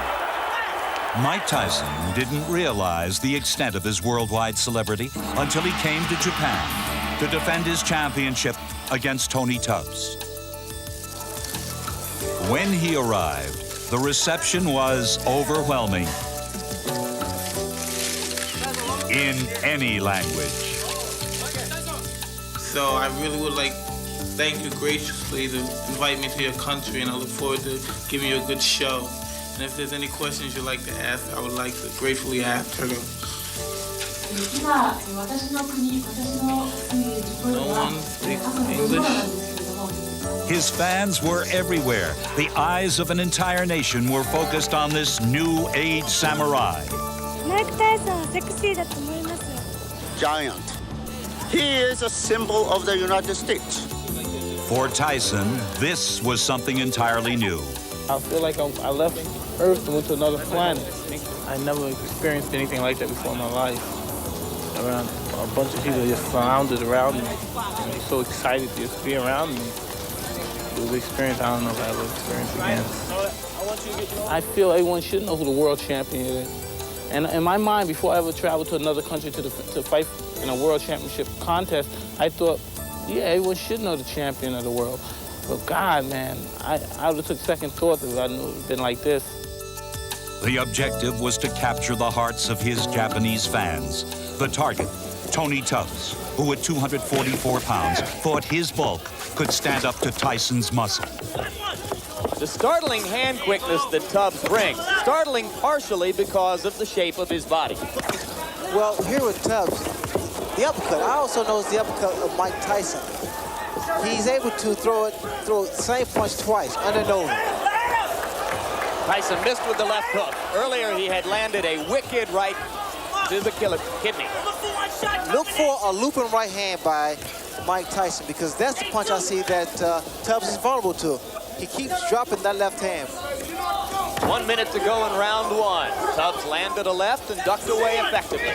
Mike Tyson didn't realize the extent of his worldwide celebrity until he came to Japan to defend his championship against Tony Tubbs. When he arrived, the reception was overwhelming in any language. So I really would like thank you graciously to invite me to your country, and I look forward to giving you a good show. And if there's any questions you'd like to ask, I would like to gratefully answer them. No one speaks English. His fans were everywhere. The eyes of an entire nation were focused on this new age samurai. Mike Tyson, sexy だと思います。 Giant. He is a symbol of the United States. For Tyson, this was something entirely new. I feel like I left Earth and went to another planet. I never experienced anything like that before in my life. Around a bunch of people just surrounded around me. And I'm so excited to just be around me. It was an experience I don't know if I will experience again. I feel everyone should know who the world champion is. And in my mind, before I ever traveled to another country to fight in a world championship contest, I thought, yeah, everyone should know the champion of the world. But God, man, I would have took second thought if I knew it would have been like this. The objective was to capture the hearts of his Japanese fans. The target, Tony Tubbs, who at 244 pounds thought his bulk could stand up to Tyson's muscle. The startling hand quickness that Tubbs brings, startling partially because of the shape of his body. Well, here with Tubbs, the uppercut. I also noticed the uppercut of Mike Tyson. He's able to throw the same punch twice, under and over. Tyson missed with the left hook. Earlier, he had landed a wicked right to the kidney. Look for a looping right hand by Mike Tyson, because that's the punch I see that Tubbs is vulnerable to. He keeps dropping that left hand. 1 minute to go in round one. Tubbs landed a left and ducked away effectively.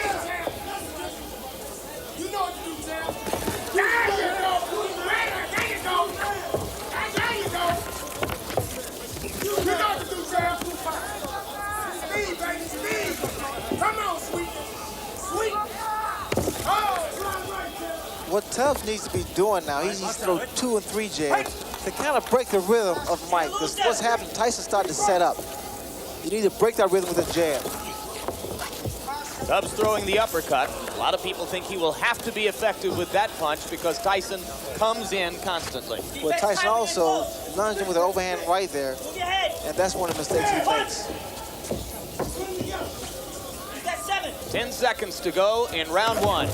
What Tubbs needs to be doing now, he needs to throw 2 and 3 jabs to kind of break the rhythm of Mike, because what's happened, Tyson started to set up. You need to break that rhythm with a jab. Tubbs throwing the uppercut. A lot of people think he will have to be effective with that punch because Tyson comes in constantly. Well, Tyson also lunged him with an overhand right there, and that's one of the mistakes he makes. 10 seconds to go in round one.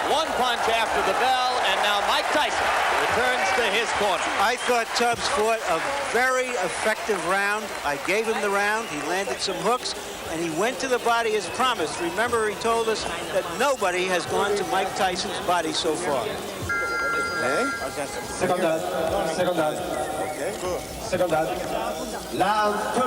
One punch after the bell, and now Mike Tyson returns to his corner. I thought Tubbs fought a very effective round. I gave him the round. He landed some hooks, and he went to the body as promised. Remember, he told us that nobody has gone to Mike Tyson's body so far. Second down. Okay, good. Second down. Round 2.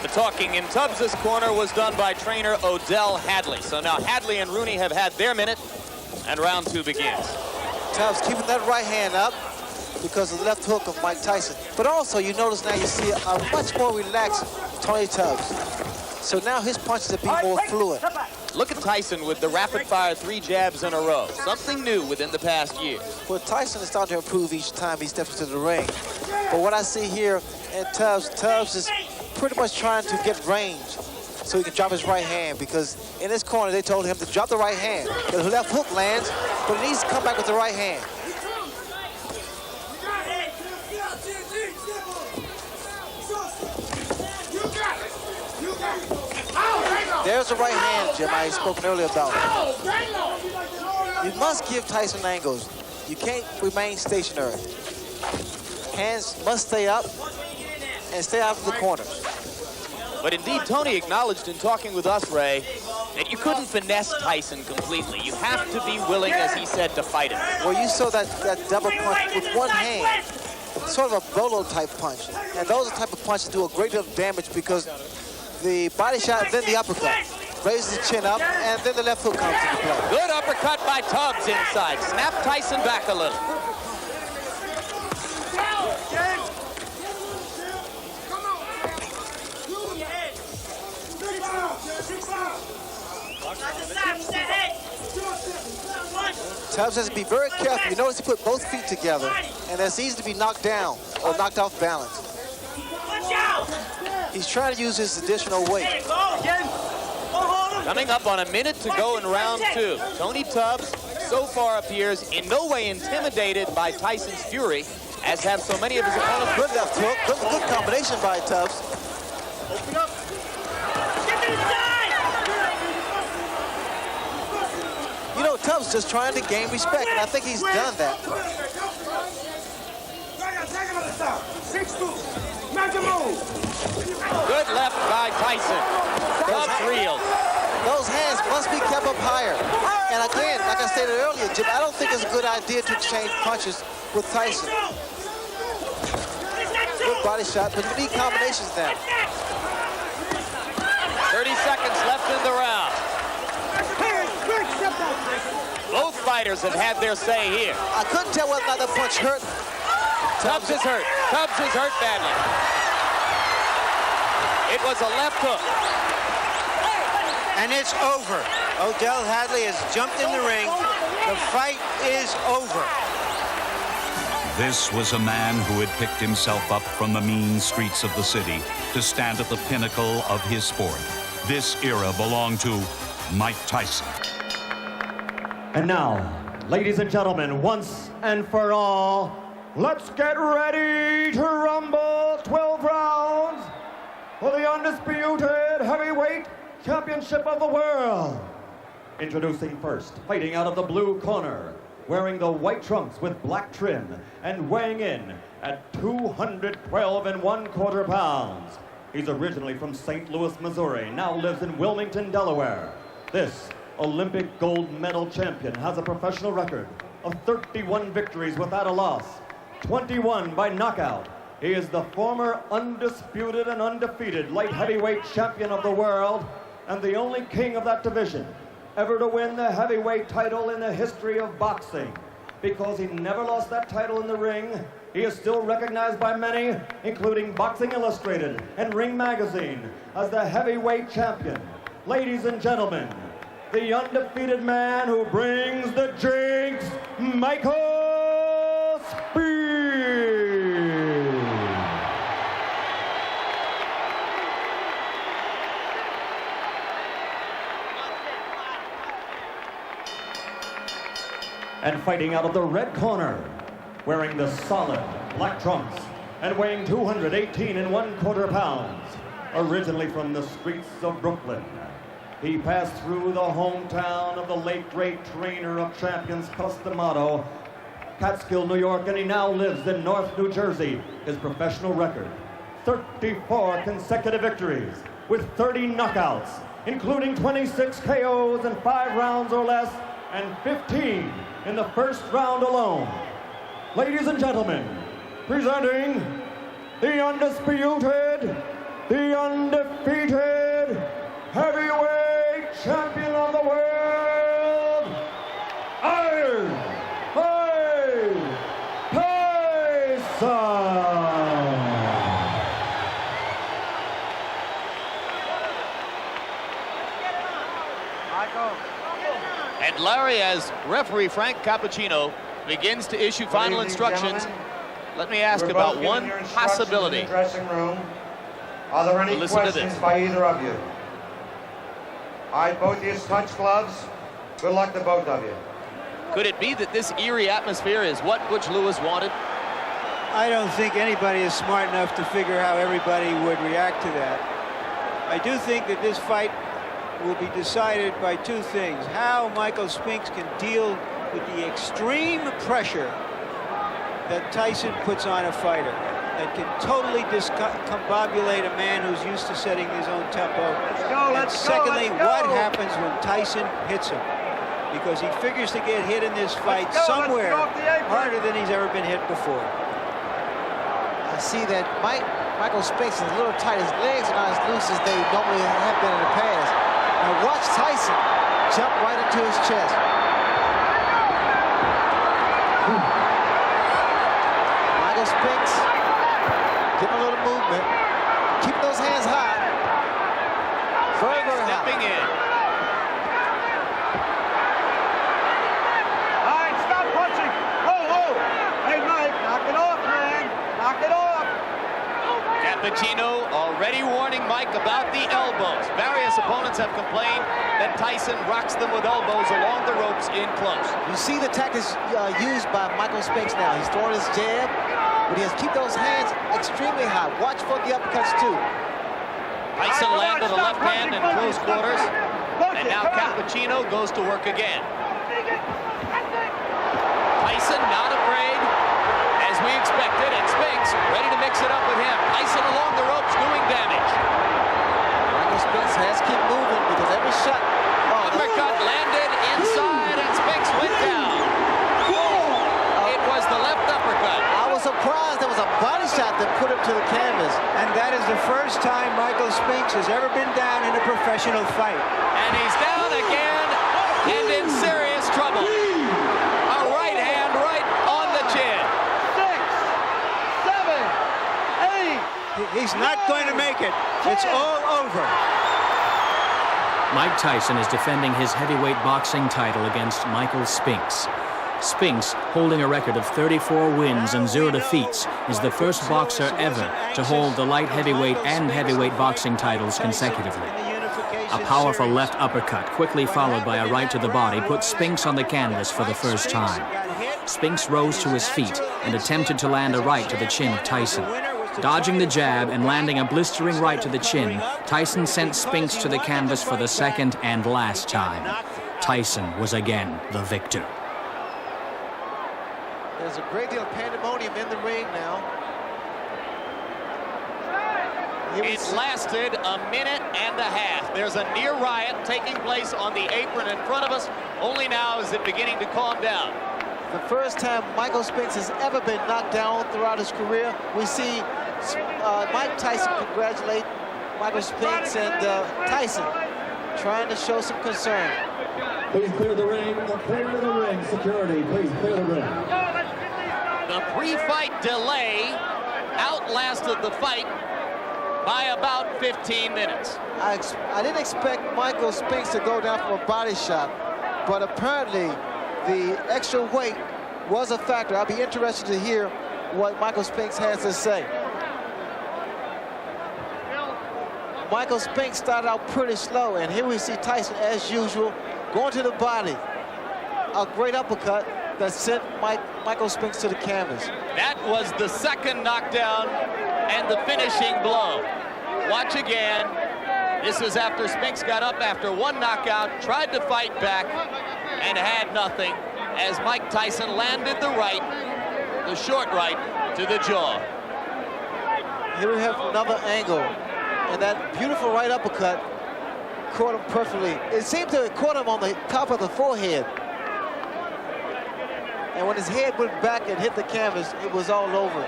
The talking in Tubbs' corner was done by trainer Odell Hadley. So now Hadley and Rooney have had their minute, and round 2 begins. Tubbs keeping that right hand up because of the left hook of Mike Tyson. But also, you notice now you see a much more relaxed Tony Tubbs. So now his punches are being more fluid. Look at Tyson with the rapid-fire 3 jabs in a row. Something new within the past year. Well, Tyson is starting to improve each time he steps into the ring. But what I see here in Tubbs is pretty much trying to get range so he can drop his right hand, because in his corner they told him to drop the right hand. The left hook lands, but he needs to come back with the right hand. There's the right hand, Jim, I spoken earlier about. You must give Tyson angles. You can't remain stationary. Hands must stay up and stay out of the corners. But indeed, Tony acknowledged in talking with us, Ray, that you couldn't finesse Tyson completely. You have to be willing, as he said, to fight him. Well, you saw that double punch with one hand, sort of a bolo type punch. And those are the type of punches that do a great deal of damage, because the body shot, then the uppercut. Raises the chin up, and then the left hook comes into play. Good uppercut by Tubbs inside. Snap Tyson back a little. Tubbs has to be very careful. You notice he put both feet together, and it's easy to be knocked down or knocked off balance. He's trying to use his additional weight. Coming up on a minute to go in round 2. Tony Tubbs so far appears in no way intimidated by Tyson's fury, as have so many of his opponents. Good left hook, good combination by Tubbs. Open up. You know, Tubbs just trying to gain respect, and I think he's done that. Good left by Tyson. Tubbs reels. Those hands must be kept up higher. And again, like I stated earlier, Jim, I don't think it's a good idea to exchange punches with Tyson. Good body shot, but you need combinations now. 30 seconds left in the round. Both fighters have had their say here. I couldn't tell whether or not that punch hurt. Tubbs is hurt. Tubbs is hurt badly. It was a left hook. And it's over. Odell Hadley has jumped in the ring. The fight is over. This was a man who had picked himself up from the mean streets of the city to stand at the pinnacle of his sport. This era belonged to Mike Tyson. And now, Ladies and gentlemen, once and for all, let's get ready to rumble 12 rounds for the undisputed heavyweight championship of the world. Introducing first, fighting out of the blue corner, wearing the white trunks with black trim and weighing in at 212 1/4 pounds. He's originally from St. Louis, Missouri, now lives in Wilmington, Delaware. This Olympic gold medal champion has a professional record of 31 victories without a loss, 21 by knockout. He is the former undisputed and undefeated light heavyweight champion of the world and the only king of that division ever to win the heavyweight title in the history of boxing. Because he never lost that title in the ring, he is still recognized by many, including Boxing Illustrated and Ring Magazine, as the heavyweight champion. Ladies and gentlemen, the undefeated man who brings the jinx, Michael Spears. And fighting out of the red corner, wearing the solid black trunks and weighing 218 1/4 pounds, originally from the streets of Brooklyn. He passed through the hometown of the late great trainer of champions, Cus D'Amato, Catskill, New York, and he now lives in North New Jersey. His professional record, 34 consecutive victories with 30 knockouts, including 26 KOs in 5 rounds or less, and 15 in the first round alone. Ladies and gentlemen, presenting the undisputed, the undefeated heavyweight champion of the world, Tyson. And Larry, as referee Frank Cappuccino begins to issue final instructions, let me ask about one possibility. In the dressing room. Are there any questions by either of you? All right, both of you touch gloves. Good luck to both of you. Could it be that this eerie atmosphere is what Butch Lewis wanted? I don't think anybody is smart enough to figure how everybody would react to that. I do think that this fight will be decided by two things: how Michael Spinks can deal with the extreme pressure that Tyson puts on a fighter that can totally discombobulate a man who's used to setting his own tempo. And secondly, what happens when Tyson hits him? Because he figures to get hit in this fight somewhere harder than he's ever been hit before. I see that Michael Spinks is a little tight. His legs are not as loose as they normally have been in the past. Now watch Tyson jump right into his chest. Michael Spinks getting a little movement. Keep those hands high. Very, very high. Stepping in. All right, stop punching. Oh. Hey, Mike, knock it off, man. Knock it off. Cappuccino already warning Mike about the elbows. Various opponents have complained that Tyson rocks them with elbows along the ropes in close. You see the tactics used by Michael Spinks now. He's throwing his jab, but he has to keep those hands extremely high. Watch for the uppercuts too. Tyson landed a left hand in close quarters, and now Cappuccino goes to work again. Tyson not afraid, as we expected, and Spinks ready to mix it up with him. Tyson along the ropes doing damage. Michael Spinks has to keep moving because every shot. Uppercut landed inside, and Spinks went down. It was the left uppercut. I was surprised there was a body shot that put him to the canvas. And that is the first time Michael Spinks has ever been down in a professional fight. And he's down again and in serious trouble. A right hand right on the chin. 6, 7, 8. He's not going to make it. It's all over. Mike Tyson is defending his heavyweight boxing title against Michael Spinks. Spinks, holding a record of 34 wins and 0 defeats, is the first boxer ever to hold the light heavyweight and heavyweight boxing titles consecutively. A powerful left uppercut, quickly followed by a right to the body, put Spinks on the canvas for the first time. Spinks rose to his feet and attempted to land a right to the chin of Tyson. Dodging the jab and landing a blistering right to the chin, Tyson sent Spinks to the canvas for the second and last time. Tyson was again the victor. There's a great deal of pandemonium in the ring now. It lasted a minute and a half. There's a near riot taking place on the apron in front of us. Only now is it beginning to calm down. The first time Michael Spinks has ever been knocked down throughout his career. We see Mike Tyson congratulate Michael Spinks and Tyson trying to show some concern. Please clear the ring. Clear the ring. Security, please clear the ring. The pre-fight delay outlasted the fight by about 15 minutes. I didn't expect Michael Spinks to go down from a body shot, but apparently the extra weight was a factor. I'll be interested to hear what Michael Spinks has to say. Michael Spinks started out pretty slow, and here we see Tyson, as usual, going to the body. A great uppercut that sent Michael Spinks to the canvas. That was the second knockdown and the finishing blow. Watch again. This was after Spinks got up after one knockout, tried to fight back, and had nothing as Mike Tyson landed the right, the short right, to the jaw. Here we have another angle, and that beautiful right uppercut caught him perfectly. It seemed to have caught him on the top of the forehead. And when his head went back and hit the canvas, it was all over.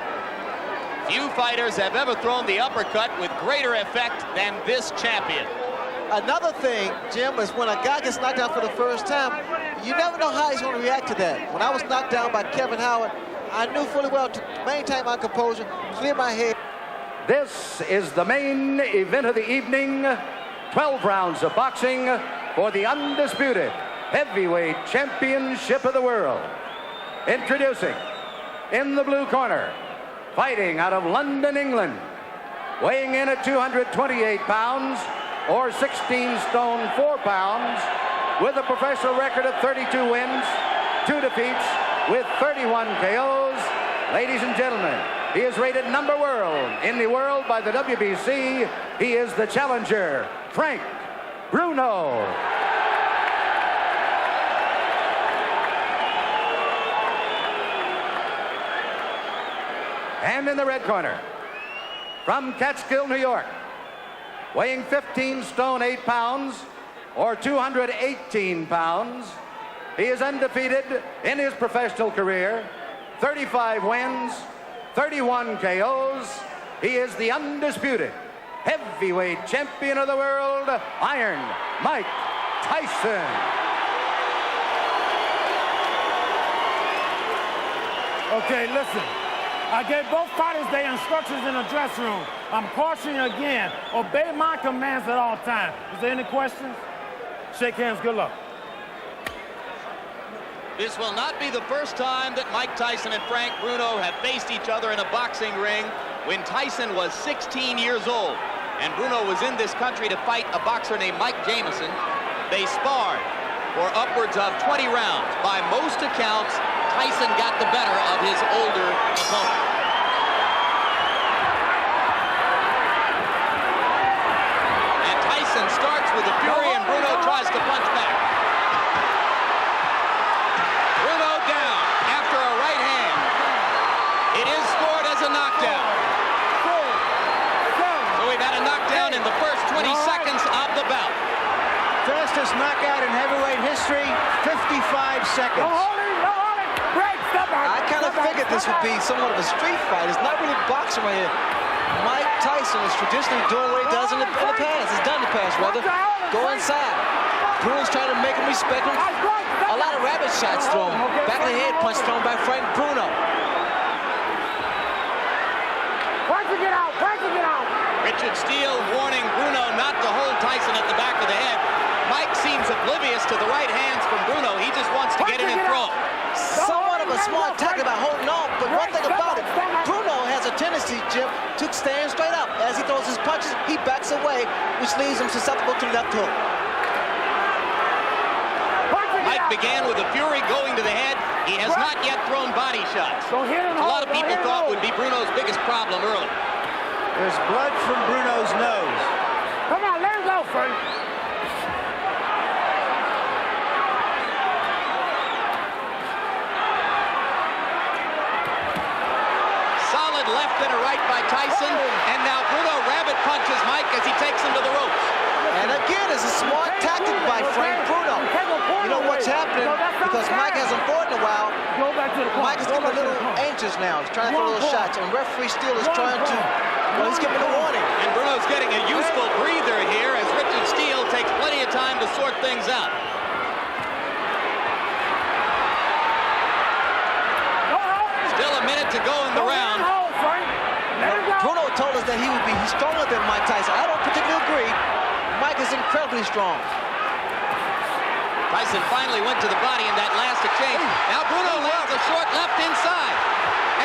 Few fighters have ever thrown the uppercut with greater effect than this champion. Another thing, Jim, is when a guy gets knocked down for the first time, you never know how he's going to react to that. When I was knocked down by Kevin Howard, I knew fully well to maintain my composure, clear my head. This is the main event of the evening. 12 rounds of boxing for the undisputed heavyweight championship of the world. Introducing, in the blue corner, fighting out of London, England, weighing in at 228 pounds, or 16 stone 4 pounds, with a professional record of 32 wins, 2 defeats, with 31 KOs. Ladies and gentlemen, he is rated #1 in the world by the WBC. He is the challenger, Frank Bruno. And in the red corner, from Catskill, New York, weighing 15 stone 8 pounds, or 218 pounds, he is undefeated in his professional career, 35 wins, 31 KOs. He is the undisputed heavyweight champion of the world, Iron Mike Tyson. Okay, listen. I gave both fighters their instructions in the dressing room. I'm cautioning you again. Obey my commands at all times. Is there any questions? Shake hands. Good luck. This will not be the first time that Mike Tyson and Frank Bruno have faced each other in a boxing ring. When Tyson was 16 years old and Bruno was in this country to fight a boxer named Mike Jamison, they sparred for upwards of 20 rounds. By most accounts, Tyson got the better of his older opponent. And Tyson starts with a fury and Bruno tries to punch back. Bruno down after a right hand. It is scored as a knockdown. So we've had a knockdown in the first 20 seconds of the bout. Fastest knockout in heavyweight history, 55 seconds. I kind of figured this would be somewhat of a street fight. It's not really boxing right here. Mike Tyson is traditionally doing what he does in the past. He's done in the past, rather. Go inside. Bruno's trying to make him respect him. A lot of rabbit shots thrown. Back of the head punch thrown by Frank Bruno. Richard Steele warning Bruno not to hold Tyson at the back of the head. Mike seems oblivious to the right hands from Bruno. He just wants to get in and throw. Somewhat of a smart tactic about holding on, but one thing about it, Bruno has a tendency, Jim, to stand straight up as he throws his punches, he backs away, which leaves him susceptible to left hook. Mike began with a fury going to the head. He has not yet thrown body shots. A lot of people thought would be Bruno's biggest problem early. There's blood from Bruno's nose. Come on, let him go, Frank. Solid left and a right by Tyson. And now Bruno rabbit punches Mike as he takes him to the ropes. And again, it's a smart tactic by Frank Bruno. You know what's happening? Because Mike hasn't fought in a while. Mike is getting a little anxious now. He's trying to throw little shots. And referee still is trying to, well, he's giving a warning. And Bruno's getting a useful breather here as Richard Steele takes plenty of time to sort things out. Still a minute to go in the round. Bruno told us that he's stronger than Mike Tyson. I don't particularly agree. Mike is incredibly strong. Tyson finally went to the body in that last exchange. Now Bruno lands a short left inside.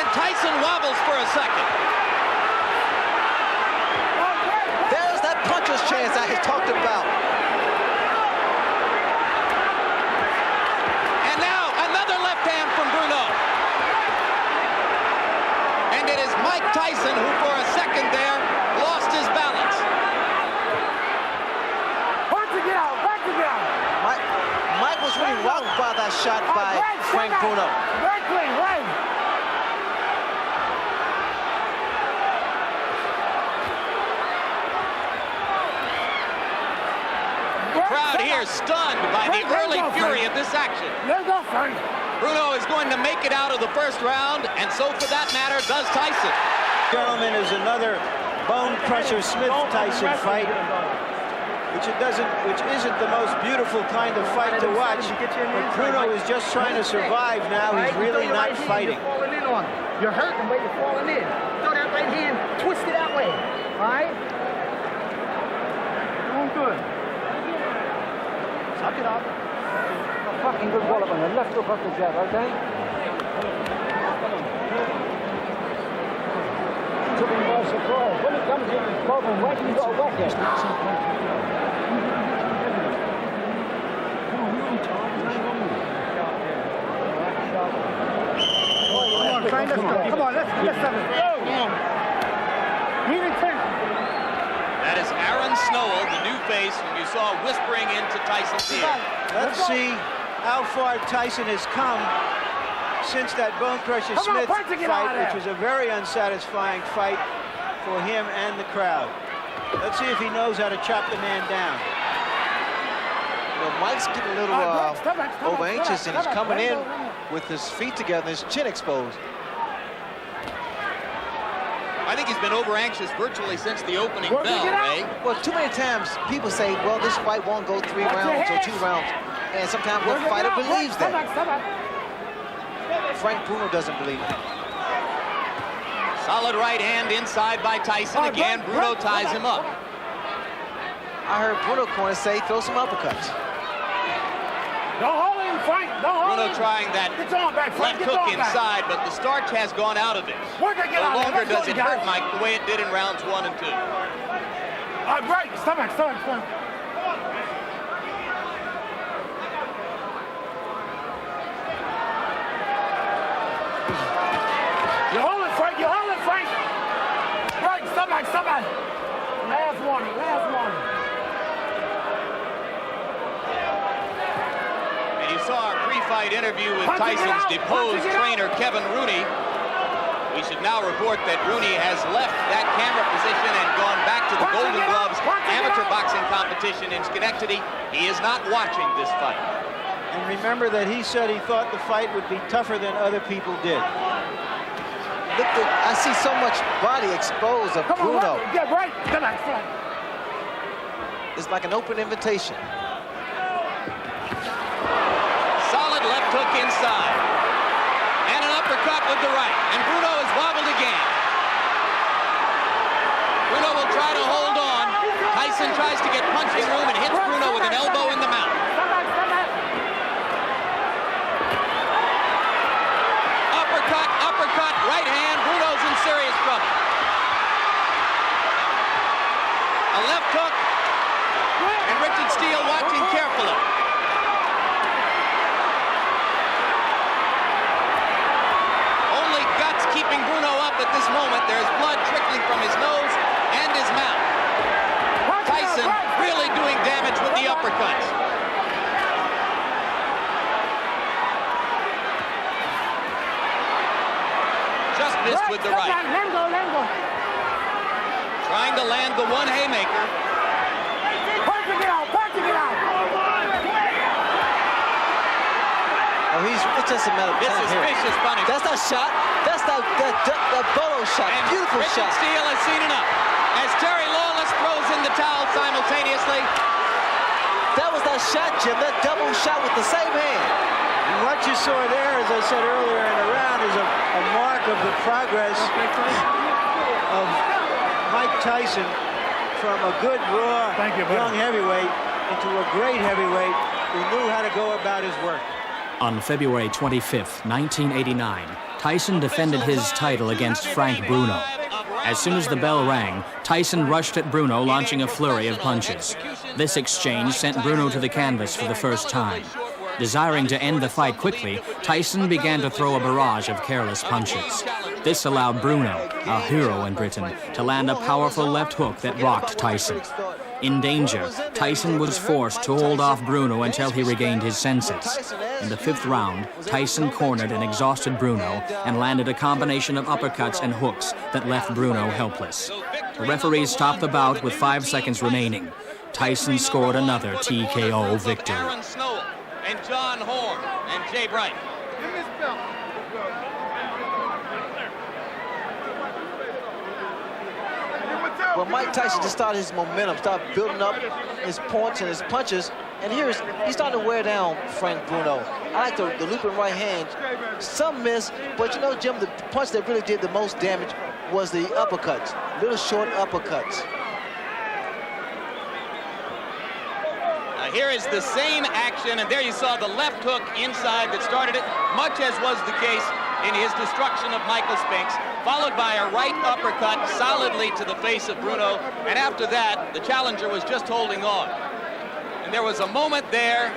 And Tyson wobbles for a second. There's that puncher's chance I had talked about. And now another left hand from Bruno. And it is Mike Tyson who for a second there lost his balance. Mike was really rocked by that shot by Frank Bruno. The crowd here stunned by the early fury of this action. Bruno is going to make it out of the first round, and so for that matter does Tyson. Gentlemen, is another Bone Crusher Smith-Tyson fight, which isn't the most beautiful kind of fight to watch. But Bruno is just trying to survive now. He's really not fighting. You're hurting, but you're falling in. Throw that right hand, twist it that way. All right? Doing good. Suck it up. A fucking good wallop on the left hook off the jab, okay? Took him by surprise. When it comes in with both and whack, you've got to whack it. Come on, let's have it. That is Aaron Snowell, the new face whom you saw whispering into Tyson's ear. Let's see how far Tyson has come since that Bone Crusher Smith fight, which was a very unsatisfying fight for him and the crowd. Let's see if he knows how to chop the man down. Well, Mike's getting a little over anxious, and he's coming in with his feet together and his chin exposed. I think he's been over anxious virtually since the opening bell, Ray. Well, too many times people say, well, this fight won't go 3 rounds or 2 rounds. And sometimes one fighter believes that. Frank Bruno doesn't believe it. Solid right hand inside by Tyson. Again, Bruno ties him up. I heard Bruno corner say, throw some uppercuts. Don't hold him, Frank. Don't hold him. Bruno trying that left hook inside, but the starch has gone out of it. No longer does it hurt Mike the way it did in rounds 1 and 2. Break. Stop it. You hold it, Frank. Break. Stop it. Last warning. You saw our pre-fight interview with Tyson's deposed trainer, Kevin Rooney. We should now report that Rooney has left that camera position and gone back to the Golden Gloves amateur boxing competition in Schenectady. He is not watching this fight. And remember that he said he thought the fight would be tougher than other people did. Look, I see so much body exposed of Bruno. Get right. Come on. It's like an open invitation. Solid left hook inside. And an uppercut with the right. And Bruno is wobbled again. Bruno will try to hold on. Tyson tries to get punching room and hits Bruno with an elbow in the mouth. Uppercut, right hand. Bruno's in serious trouble. this moment, there's blood trickling from his nose and his mouth. Tyson really doing damage with the uppercuts. Just missed with the right. Let him go, let him go. Trying to land the one haymaker. Punching it out, punching it out. Oh, it's just a matter of This time is here. vicious punishment. That's that shot. That's that Bolo shot. And Beautiful Richard shot. Steele has seen enough. As Terry Lawless throws in the towel simultaneously. That was that shot, Jim. That double shot with the same hand. And what you saw there, as I said earlier in the round, is a mark of the progress of Mike Tyson from a good, raw, young heavyweight into a great heavyweight who knew how to go about his work. On February 25th, 1989, Tyson defended his title against Frank Bruno. As soon as the bell rang, Tyson rushed at Bruno, launching a flurry of punches. This exchange sent Bruno to the canvas for the first time. Desiring to end the fight quickly, Tyson began to throw a barrage of careless punches. This allowed Bruno, a hero in Britain, to land a powerful left hook that rocked Tyson. In danger, Tyson was forced to hold off Bruno until he regained his senses. In the fifth round, Tyson cornered and exhausted Bruno and landed a combination of uppercuts and hooks that left Bruno helpless. The referees stopped the bout with 5 seconds remaining. Tyson scored another TKO victory. Aaron Snow and John Horn and Jay Bright. Well, Mike Tyson just started his momentum, started building up his points and his punches, and he's starting to wear down Frank Bruno. I like the looping right hand. Some miss, but you know, Jim, the punch that really did the most damage was the uppercuts, little short uppercuts. Here is the same action, and there you saw the left hook inside that started it, much as was the case in his destruction of Michael Spinks, followed by a right uppercut solidly to the face of Bruno, and after that, the challenger was just holding on. And there was a moment there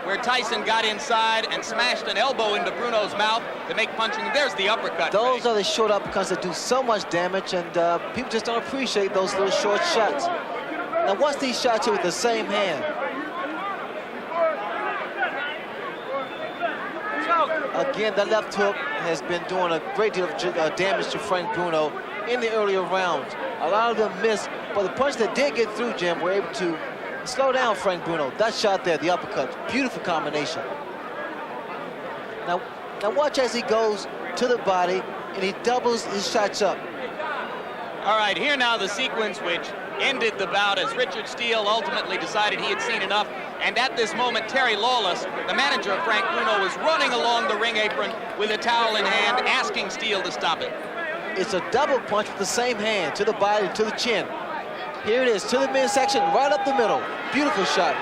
where Tyson got inside and smashed an elbow into Bruno's mouth to make punching. There's the uppercut. Those are the short uppercuts that do so much damage, and people just don't appreciate those little short shots. Now, once these shots here with the same hand, again, that left hook has been doing a great deal of damage to Frank Bruno in the earlier rounds. A lot of them missed, but the punch that did get through, Jim, were able to slow down Frank Bruno. That shot there, the uppercut, beautiful combination. Now watch as he goes to the body and he doubles his shots up. All right, here now the sequence which ended the bout as Richard Steele ultimately decided he had seen enough. And at this moment, Terry Lawless, the manager of Frank Bruno, was running along the ring apron with a towel in hand, asking Steele to stop it. It's a double punch with the same hand, to the body, to the chin. Here it is, to the midsection, right up the middle. Beautiful shot.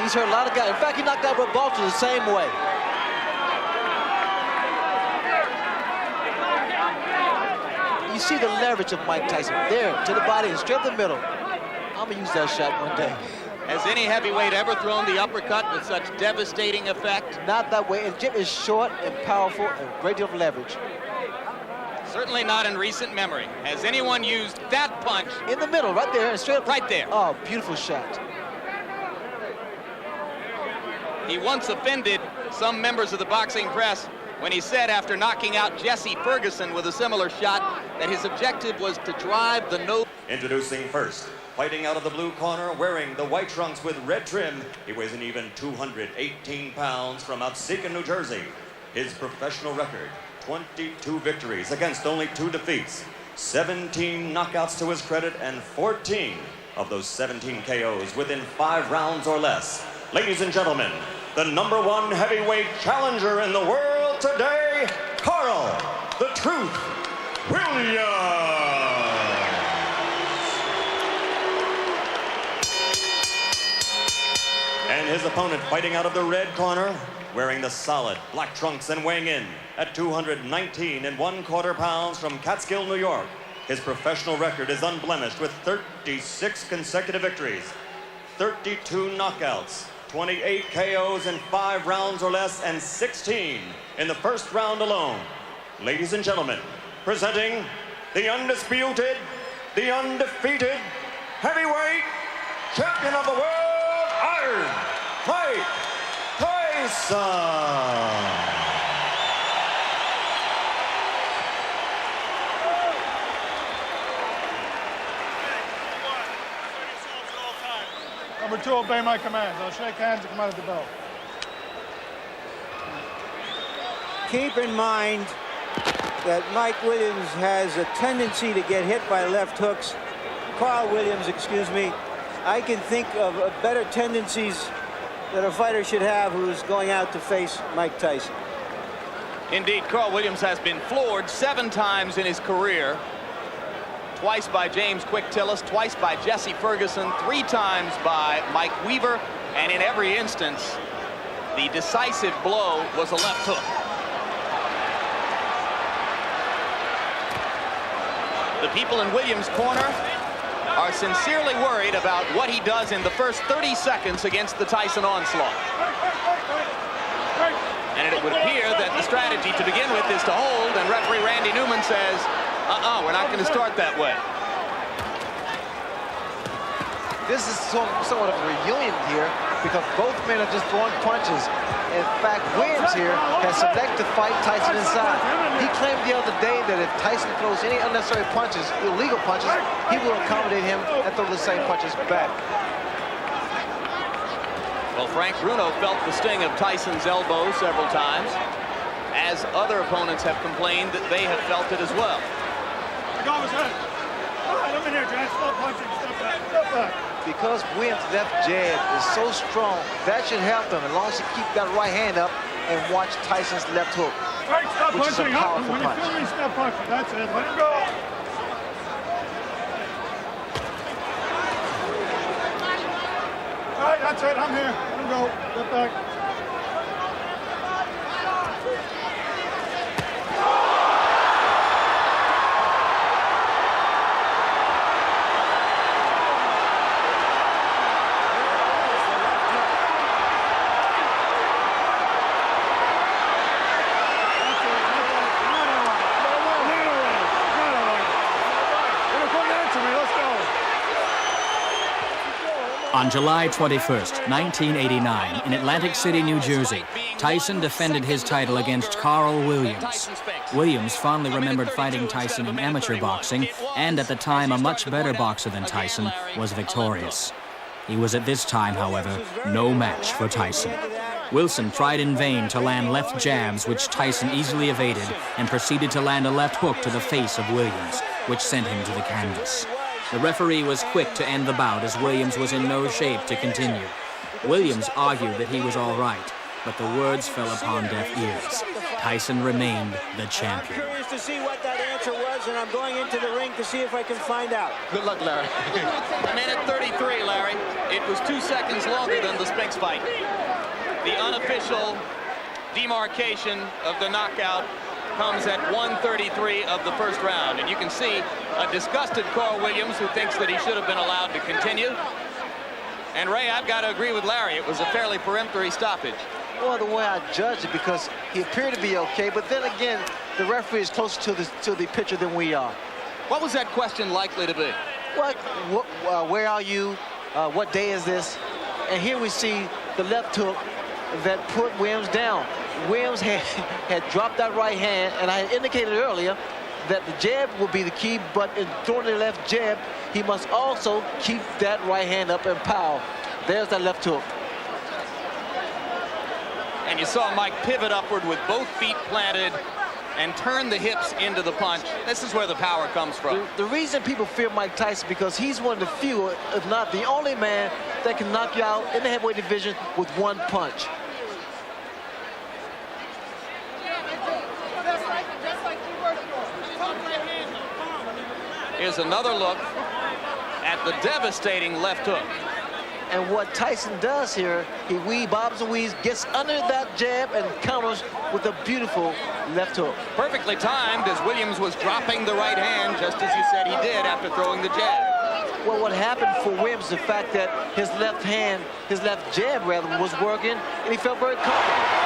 He's hurt a lot of guys. In fact, he knocked out Rebalta the same way. You see the leverage of Mike Tyson. There, to the body and straight up the middle. I'm gonna use that shot one day. Has any heavyweight ever thrown the uppercut with such devastating effect? Not that way, and Jim is short and powerful and a great deal of leverage. Certainly not in recent memory. Has anyone used that punch? In the middle, right there, and straight up. Right there. Oh, beautiful shot. He once offended some members of the boxing press when he said after knocking out Jesse Ferguson with a similar shot that his objective was to drive the nose. Introducing first, fighting out of the blue corner, wearing the white trunks with red trim, he weighs an even 218 pounds from Absecon, New Jersey. His professional record, 22 victories against only 2 defeats, 17 knockouts to his credit, and 14 of those 17 KOs within 5 rounds or less. Ladies and gentlemen, the #1 heavyweight challenger in the world today, Carl the Truth Williams. And his opponent fighting out of the red corner, wearing the solid black trunks and weighing in at 219 1/4 pounds from Catskill, New York. His professional record is unblemished with 36 consecutive victories, 32 knockouts, 28 KOs in 5 rounds or less, and 16 in the first round alone. Ladies and gentlemen, presenting the undisputed, the undefeated heavyweight champion of the world, Iron Mike Tyson. Number 2, obey my commands. I'll shake hands and come out of the bell. Keep in mind that Mike Williams has a tendency to get hit by left hooks. Carl Williams, excuse me. I can think of better tendencies that a fighter should have who's going out to face Mike Tyson. Indeed, Carl Williams has been floored 7 times in his career. Twice by James Quick Tillis, twice by Jesse Ferguson, 3 times by Mike Weaver, and in every instance, the decisive blow was a left hook. The people in Williams' corner are sincerely worried about what he does in the first 30 seconds against the Tyson onslaught. And it would appear that the strategy to begin with is to hold, and referee Randy Newman says, we're not going to start that way. This is somewhat of a reunion here because both men are just throwing punches. In fact, Williams here has selected to fight Tyson inside. He claimed the other day that if Tyson throws any unnecessary punches, illegal punches, he will accommodate him and throw the same punches back. Well, Frank Bruno felt the sting of Tyson's elbow several times, as other opponents have complained that they have felt it as well. Go his head. All right, I'm in here, Jack. Stop punching. Step back. Step back. Because Williams' left jab is so strong, that should help him as long as he keep that right hand up and watch Tyson's left hook, Right, stop which is a punching. powerful When you punch. feel me, stop punching. That's it. Let him go. All right, that's it. I'm here. Let him go. Get back. On July 21st, 1989, in Atlantic City, New Jersey, Tyson defended his title against Carl Williams. Williams fondly remembered fighting Tyson in amateur boxing, and at the time a much better boxer than Tyson was victorious. He was at this time, however, no match for Tyson. Wilson tried in vain to land left jabs, which Tyson easily evaded, and proceeded to land a left hook to the face of Williams, which sent him to the canvas. The referee was quick to end the bout as Williams was in no shape to continue. Williams argued that he was all right, but the words fell upon deaf ears. Tyson remained the champion. I'm curious to see what that answer was, and I'm going into the ring to see if I can find out. Good luck, Larry. Minute 33, Larry. It was 2 seconds longer than the Spinks fight. The unofficial demarcation of the knockout comes at 1:33 of the first round. And you can see a disgusted Carl Williams who thinks that he should have been allowed to continue. And Ray, I've got to agree with Larry. It was a fairly peremptory stoppage. Well, the way I judge it, because he appeared to be okay, but then again, the referee is closer to the pitcher than we are. What was that question likely to be? Where are you? What day is this? And here we see the left hook that put Williams down. Williams had dropped that right hand, and I had indicated earlier that the jab will be the key, but in throwing the left jab, he must also keep that right hand up and power. There's that left hook. And you saw Mike pivot upward with both feet planted and turn the hips into the punch. This is where the power comes from. The reason people fear Mike Tyson because he's one of the few, if not the only man, that can knock you out in the heavyweight division with one punch. Here's another look at the devastating left hook. And what Tyson does here, he bobs and weaves, gets under that jab and counters with a beautiful left hook. Perfectly timed as Williams was dropping the right hand, just as you said he did after throwing the jab. Well, what happened for Williams is the fact that his left hand, his left jab rather, was working, and he felt very comfortable.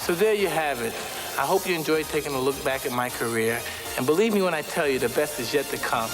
So there you have it. I hope you enjoyed taking a look back at my career. And believe me when I tell you, the best is yet to come.